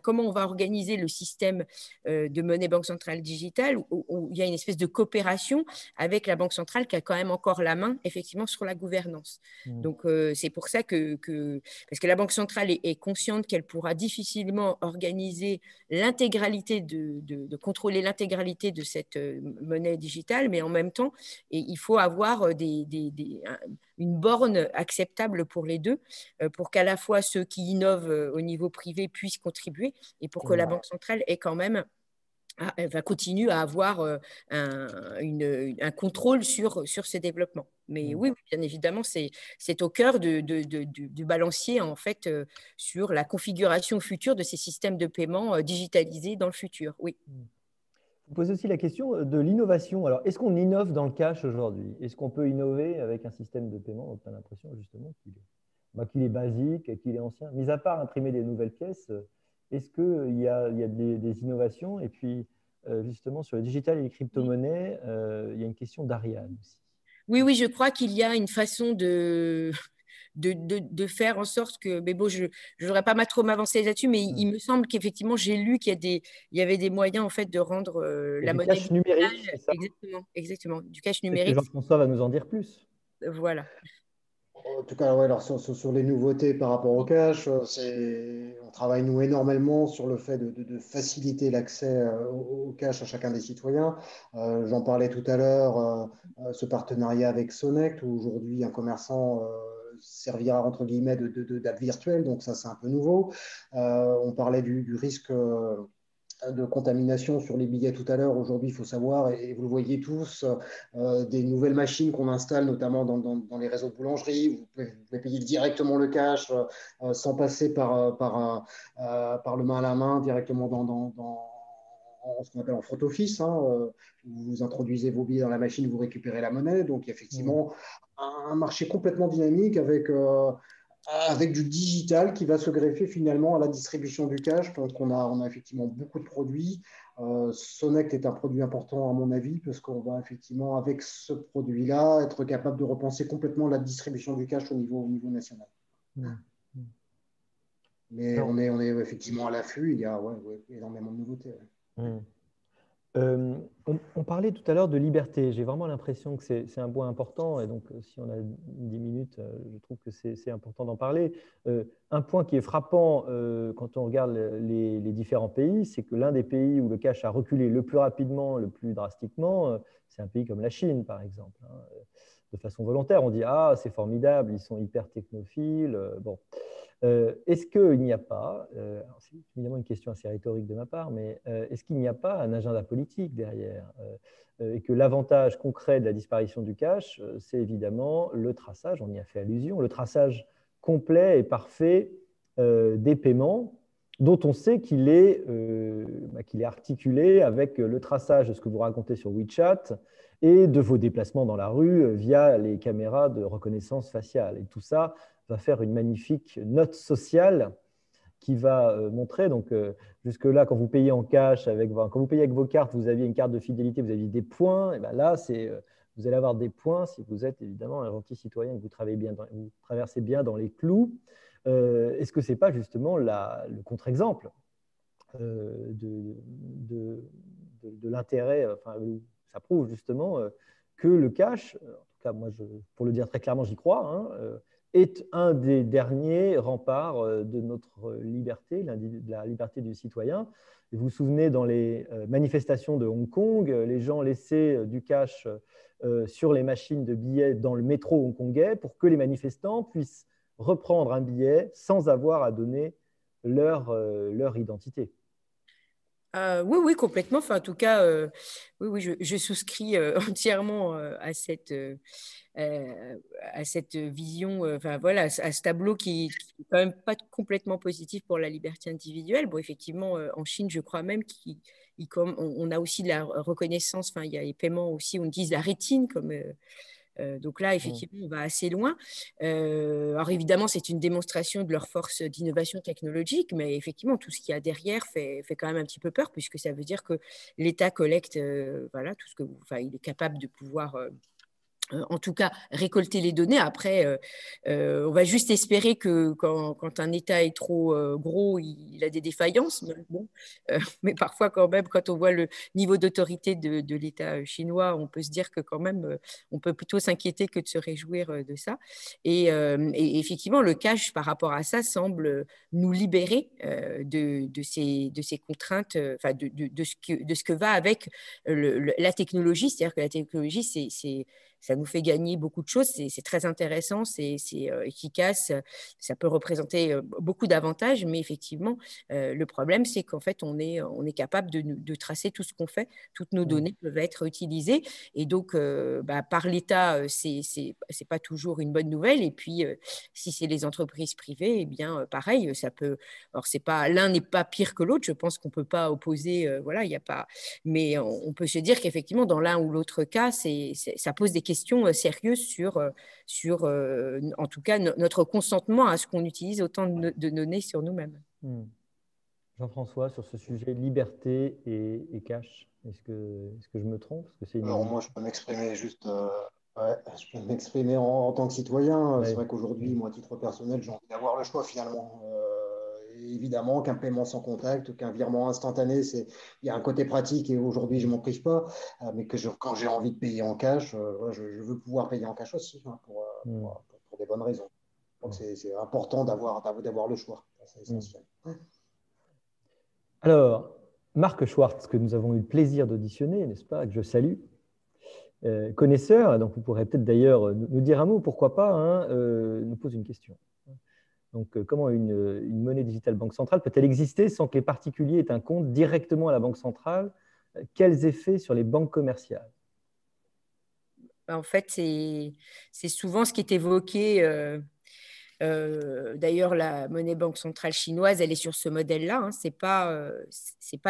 comment on va organiser le système de monnaie banque centrale digitale où il y a une espèce de coopération avec la Banque centrale qui a quand même encore la main effectivement sur la gouvernance. Donc c'est pour ça parce que la Banque centrale est consciente qu'elle pourra difficilement organiser l'intégralité de contrôler l'intégralité de cette monnaie digitale, mais en même temps, il faut avoir une borne acceptable pour les deux, pour qu'à la fois ceux qui innovent au niveau privé puissent contribuer et pour que la Banque centrale ait quand même continue à avoir un contrôle sur ces développements. Mais oui, bien évidemment, c'est au cœur du balancier en fait sur la configuration future de ces systèmes de paiement digitalisés dans le futur. Oui. Vous posez aussi la question de l'innovation. Alors, est-ce qu'on innove dans le cash aujourd'hui? Est-ce qu'on peut innover avec un système de paiement? On a l'impression justement qu'il est basique, qu'il est ancien. Mis à part imprimer des nouvelles pièces, est-ce qu'il y a des innovations? Et puis, justement, sur le digital et les crypto-monnaies, il y a une question d'Ariane aussi. Oui, je crois qu'il y a une façon de faire en sorte que, mais bon, je ne voudrais pas trop m'avancer là-dessus, mais il me semble qu'effectivement, j'ai lu qu'il y avait des moyens en fait de rendre la monnaie cash numérique, c'est ça? Exactement, du cash Peut-être numérique. que Jean-François va nous en dire plus. Voilà. En tout cas, ouais, alors sur les nouveautés par rapport au cash, on travaille nous énormément sur le fait de faciliter l'accès au cash à chacun des citoyens. J'en parlais tout à l'heure, ce partenariat avec Sonect, où aujourd'hui un commerçant servira entre guillemets d'app virtuelle, donc ça c'est un peu nouveau. On parlait du risque de contamination sur les billets tout à l'heure. Aujourd'hui, il faut savoir, et vous le voyez tous, des nouvelles machines qu'on installe, notamment dans les réseaux de boulangerie. Vous pouvez payer directement le cash sans passer par le main à la main, directement en ce qu'on appelle en front office. Vous introduisez vos billets dans la machine, vous récupérez la monnaie. Donc, effectivement, un marché complètement dynamique avec du digital qui va se greffer finalement à la distribution du cash. Donc, on a effectivement beaucoup de produits. Sonect est un produit important à mon avis parce qu'on va effectivement, avec ce produit-là, être capable de repenser complètement la distribution du cash au niveau national. Mais on est effectivement à l'affût. Il y a énormément de nouveautés. On parlait tout à l'heure de liberté. J'ai vraiment l'impression que c'est un point important. Et donc, si on a 10 minutes, je trouve que c'est important d'en parler. Un point qui est frappant quand on regarde les différents pays, c'est que l'un des pays où le cash a reculé le plus rapidement, le plus drastiquement, c'est un pays comme la Chine, par exemple. De façon volontaire, on dit « Ah, c'est formidable, ils sont hyper technophiles. » Bon. Est-ce qu'il n'y a pas, c'est évidemment une question assez rhétorique de ma part, mais est-ce qu'il n'y a pas un agenda politique derrière et que l'avantage concret de la disparition du cash, c'est évidemment le traçage, on y a fait allusion, le traçage complet et parfait des paiements dont on sait qu'il est articulé avec le traçage de ce que vous racontez sur WeChat et de vos déplacements dans la rue via les caméras de reconnaissance faciale. Et tout ça va faire une magnifique note sociale qui va montrer, donc jusque-là, quand vous payez en cash, quand vous payez avec vos cartes, vous aviez une carte de fidélité, vous aviez des points, et bien là, vous allez avoir des points si vous êtes évidemment un gentil citoyen et que vous traversez bien dans les clous. Est-ce que ce n'est pas justement le contre-exemple de l'intérêt, ça prouve justement que le cash, en tout cas, moi, pour le dire très clairement, j'y crois, est un des derniers remparts de notre liberté, de la liberté du citoyen. Et vous vous souvenez, dans les manifestations de Hong Kong, les gens laissaient du cash sur les machines de billets dans le métro hongkongais pour que les manifestants puissent reprendre un billet sans avoir à donner leur identité. Oui, oui, complètement. Enfin, en tout cas, oui, oui, je souscris entièrement à cette vision, enfin voilà, à ce tableau qui est quand même pas complètement positif pour la liberté individuelle. Bon, effectivement, en Chine, je crois même on a aussi de la reconnaissance, enfin, il y a les paiements aussi, on utilise la rétine comme. Donc là, effectivement, on va assez loin. Alors évidemment, c'est une démonstration de leur force d'innovation technologique, mais effectivement, tout ce qu'il y a derrière fait quand même un petit peu peur, puisque ça veut dire que l'État collecte, voilà, tout ce que, enfin, il est capable de pouvoir en tout cas, récolter les données. Après, on va juste espérer que quand un État est trop gros, il a des défaillances. Mais, bon, mais parfois, quand même, quand on voit le niveau d'autorité de l'État chinois, on peut se dire que quand même, on peut plutôt s'inquiéter que de se réjouir de ça. Et effectivement, le cash, par rapport à ça, semble nous libérer de ces contraintes, enfin, de ce que va avec la technologie. C'est-à-dire que la technologie, ça nous fait gagner beaucoup de choses, c'est très intéressant, c'est efficace, ça peut représenter beaucoup d'avantages, mais effectivement, le problème, c'est qu'en fait, on est capable de tracer tout ce qu'on fait, toutes nos données peuvent être utilisées, et donc, par l'État, c'est pas toujours une bonne nouvelle, et puis, si c'est les entreprises privées, eh bien, pareil, ça peut, alors l'un n'est pas pire que l'autre, je pense qu'on peut pas opposer, voilà, il n'y a pas, mais on peut se dire qu'effectivement, dans l'un ou l'autre cas, ça pose des questions sérieuses sur en tout cas, notre consentement à ce qu'on utilise autant de données sur nous-mêmes. Jean-François, sur ce sujet liberté et cash, est-ce que je me trompe? Parce que Alors moi, je peux m'exprimer juste, ouais, je peux m'exprimer en tant que citoyen. C'est Ouais. vrai qu'aujourd'hui, moi, à titre personnel, j'ai envie d'avoir le choix finalement. Et évidemment, qu'un paiement sans contact, qu'un virement instantané, il y a un côté pratique et aujourd'hui, je ne m'en prive pas. Mais quand j'ai envie de payer en cash, ouais, je veux pouvoir payer en cash aussi, hein, pour des bonnes raisons. Donc c'est important d'avoir le choix. C'est essentiel. Alors, Marc Schwartz, que nous avons eu le plaisir d'auditionner, n'est-ce pas, que je salue, connaisseur, donc vous pourrez peut-être d'ailleurs nous dire un mot, pourquoi pas, hein, nous pose une question. Donc, comment une monnaie digitale banque centrale peut-elle exister sans que les particuliers aient un compte directement à la banque centrale? Quels effets sur les banques commerciales? En fait, c'est souvent ce qui est évoqué. D'ailleurs, la monnaie banque centrale chinoise, elle est sur ce modèle-là. Hein. C'est pas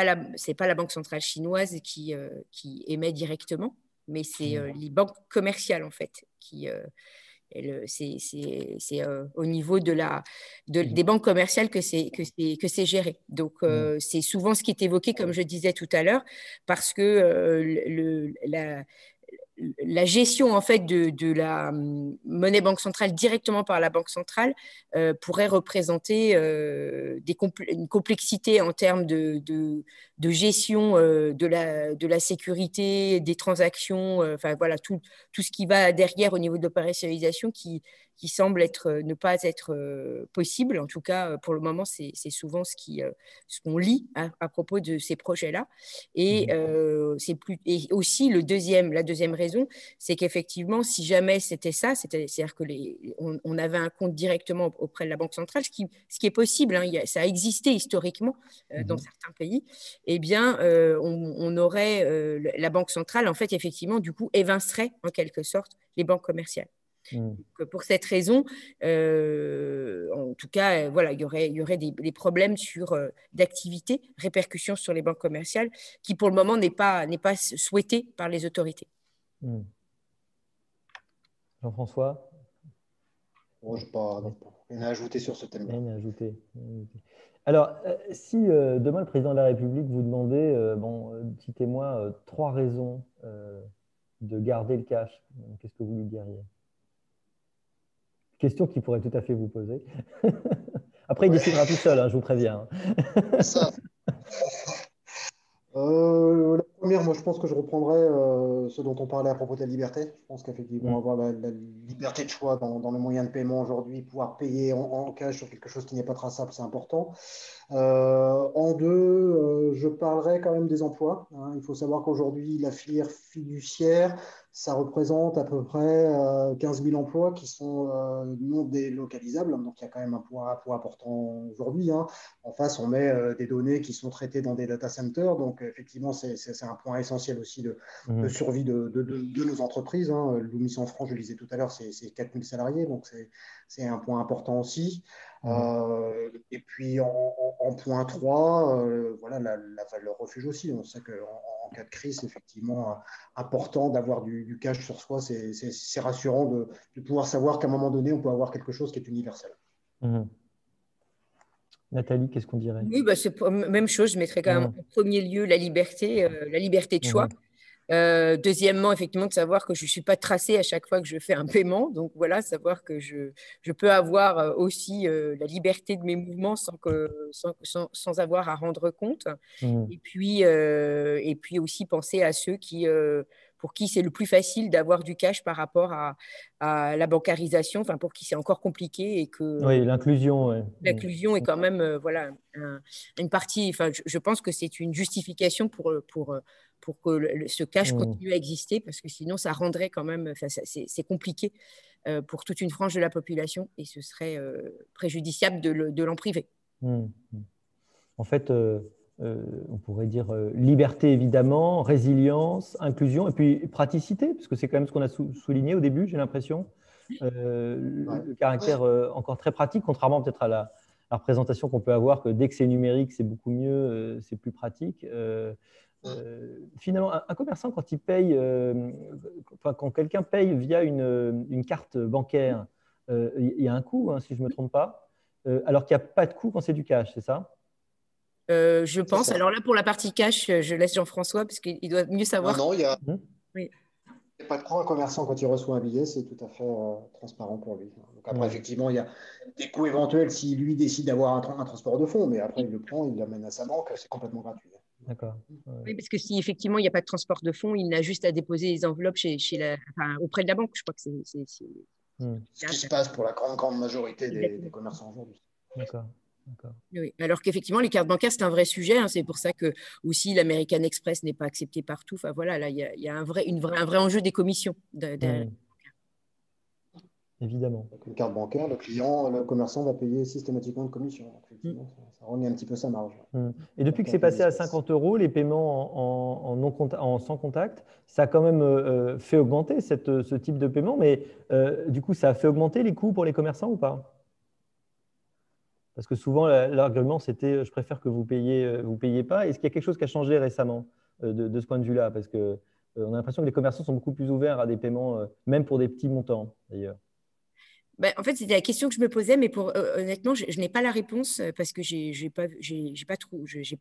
la banque centrale chinoise qui émet directement, mais c'est les banques commerciales en fait c'est au niveau des banques commerciales que c'est géré. Donc, c'est souvent ce qui est évoqué, comme je disais tout à l'heure, parce que la gestion en fait de la monnaie banque centrale directement par la banque centrale pourrait représenter une complexité en termes de gestion de la sécurité des transactions, enfin voilà tout ce qui va derrière au niveau de l'opérationnalisation qui semble ne pas être possible. En tout cas, pour le moment, c'est souvent ce qu'on lit à propos de ces projets-là. Et et aussi la deuxième raison, c'est qu'effectivement, si jamais c'était ça, c'est-à-dire que on avait un compte directement auprès de la Banque centrale, ce qui est possible, hein, ça a existé historiquement dans certains pays, eh bien, on aurait la Banque centrale, en fait, effectivement, du coup, évincerait en quelque sorte les banques commerciales. Donc, pour cette raison, en tout cas, voilà, il y aurait des problèmes d'activité, répercussions sur les banques commerciales, qui pour le moment n'est pas souhaité par les autorités. Jean-François? Bon, je n'ai pas rien à ajouter sur ce thème-là. Rien à ajouter. Alors, si demain le président de la République vous demandait, citez-moi 3 raisons de garder le cash, qu'est-ce que vous lui diriez? Question qu'il pourrait tout à fait vous poser. Après, il décidera tout seul, hein, je vous préviens. Ça. Première, moi, je pense que je reprendrai ce dont on parlait à propos de la liberté. Je pense qu'effectivement, avoir la liberté de choix dans les moyens de paiement aujourd'hui, pouvoir payer en cash sur quelque chose qui n'est pas traçable, c'est important. En deux, je parlerai quand même des emplois, hein. Il faut savoir qu'aujourd'hui, la filière fiduciaire, ça représente à peu près 15 000 emplois qui sont non délocalisables. Donc, il y a quand même un poids important aujourd'hui, hein. En face, on met des données qui sont traitées dans des data centers. Donc, effectivement, c'est un point essentiel aussi de survie de nos entreprises, hein. Loomis en France, je le disais tout à l'heure, c'est 4 000 salariés. Donc, c'est un point important aussi. Et puis en point 3, voilà, la valeur refuge aussi. On sait qu'en cas de crise, c'est effectivement important d'avoir du cash sur soi. C'est rassurant de pouvoir savoir qu'à un moment donné, on peut avoir quelque chose qui est universel. Nathalie, qu'est-ce qu'on dirait? Oui, bah, c'est la même chose. Je mettrais quand même en premier lieu la liberté de choix. Deuxièmement, effectivement, de savoir que je ne suis pas tracée à chaque fois que je fais un paiement. Donc voilà, savoir que je peux avoir aussi la liberté de mes mouvements sans avoir à rendre compte. Et puis aussi penser à ceux pour qui c'est le plus facile d'avoir du cash par rapport à la bancarisation, enfin pour qui c'est encore compliqué et que Oui, l'inclusion. Ouais. l'inclusion est quand même voilà, une partie, enfin, je pense que c'est une justification pour que ce cash continue à exister, parce que sinon ça rendrait quand même, c'est compliqué pour toute une frange de la population et ce serait préjudiciable de l'en priver. En fait, on pourrait dire liberté évidemment, résilience, inclusion et puis praticité, parce que c'est quand même ce qu'on a souligné au début, j'ai l'impression. Le caractère encore très pratique, contrairement peut-être à la représentation qu'on peut avoir, que dès que c'est numérique, c'est beaucoup mieux, c'est plus pratique. Finalement, un commerçant, quand il paye, quand quelqu'un paye via une carte bancaire, il y a un coût, hein, si je ne me trompe pas, alors qu'il n'y a pas de coût quand c'est du cash, c'est ça? Je pense. Alors là, pour la partie cash, je laisse Jean-François parce qu'il doit mieux savoir. Non, il n'y a Oui. pas de coût. Un commerçant, quand il reçoit un billet, c'est tout à fait transparent pour lui. Donc après, effectivement, il y a des coûts éventuels si lui décide d'avoir un transport de fonds, mais après, il le prend, il l'amène à sa banque, c'est complètement gratuit. D'accord. Oui, parce que si effectivement il n'y a pas de transport de fonds, il n'a juste à déposer les enveloppes auprès de la banque. Je crois que c'est ce qui se passe pour la grande majorité des commerçants aujourd'hui. D'accord. Oui. Alors qu'effectivement, les cartes bancaires, c'est un vrai sujet, hein. C'est pour ça que aussi l'American Express n'est pas accepté partout. Enfin voilà, là, il y a un vrai enjeu des commissions derrière. Évidemment. Avec une carte bancaire, le commerçant va payer systématiquement une commission. Donc, effectivement, ça remet un petit peu sa marge. Et depuis que c'est passé à 50 €, les paiements en sans contact, ça a quand même fait augmenter ce type de paiement, mais du coup, ça a fait augmenter les coûts pour les commerçants ou pas? Parce que souvent, l'argument, c'était je préfère que vous payiez pas. Est-ce qu'il y a quelque chose qui a changé récemment de ce point de vue-là? Parce qu'on a l'impression que les commerçants sont beaucoup plus ouverts à des paiements, même pour des petits montants, d'ailleurs. Ben, en fait, c'était la question que je me posais, mais honnêtement, je n'ai pas la réponse parce que j'ai pas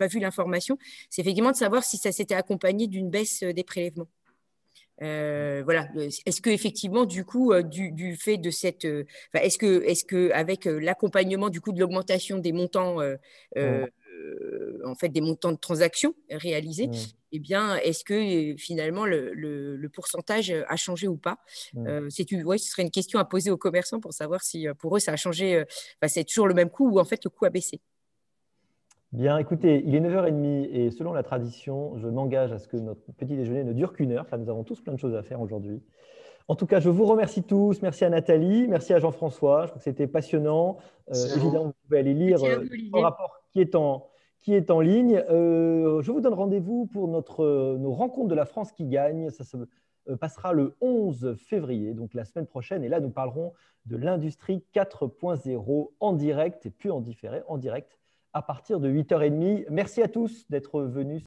vu l'information. C'est effectivement de savoir si ça s'était accompagné d'une baisse des prélèvements. Voilà. Est-ce que effectivement, du coup, du fait de est-ce que avec l'accompagnement du coup de l'augmentation des montants, en fait, des montants de transactions réalisés, eh bien, est-ce que finalement le pourcentage a changé ou pas? Ce serait une question à poser aux commerçants pour savoir si pour eux ça a changé. C'est toujours le même coût ou en fait le coût a baissé. Bien, écoutez, il est 9h30 et selon la tradition, je m'engage à ce que notre petit déjeuner ne dure qu'1 heure, car nous avons tous plein de choses à faire aujourd'hui. En tout cas, je vous remercie tous. Merci à Nathalie, merci à Jean-François. Je trouve que c'était passionnant. Évidemment, vous pouvez aller lire le rapport qui est en ligne. Je vous donne rendez-vous pour nos rencontres de la France qui gagne. Ça se passera le 11 février, donc la semaine prochaine. Et là, nous parlerons de l'industrie 4.0 en direct et puis en différé, en direct, à partir de 8h30. Merci à tous d'être venus.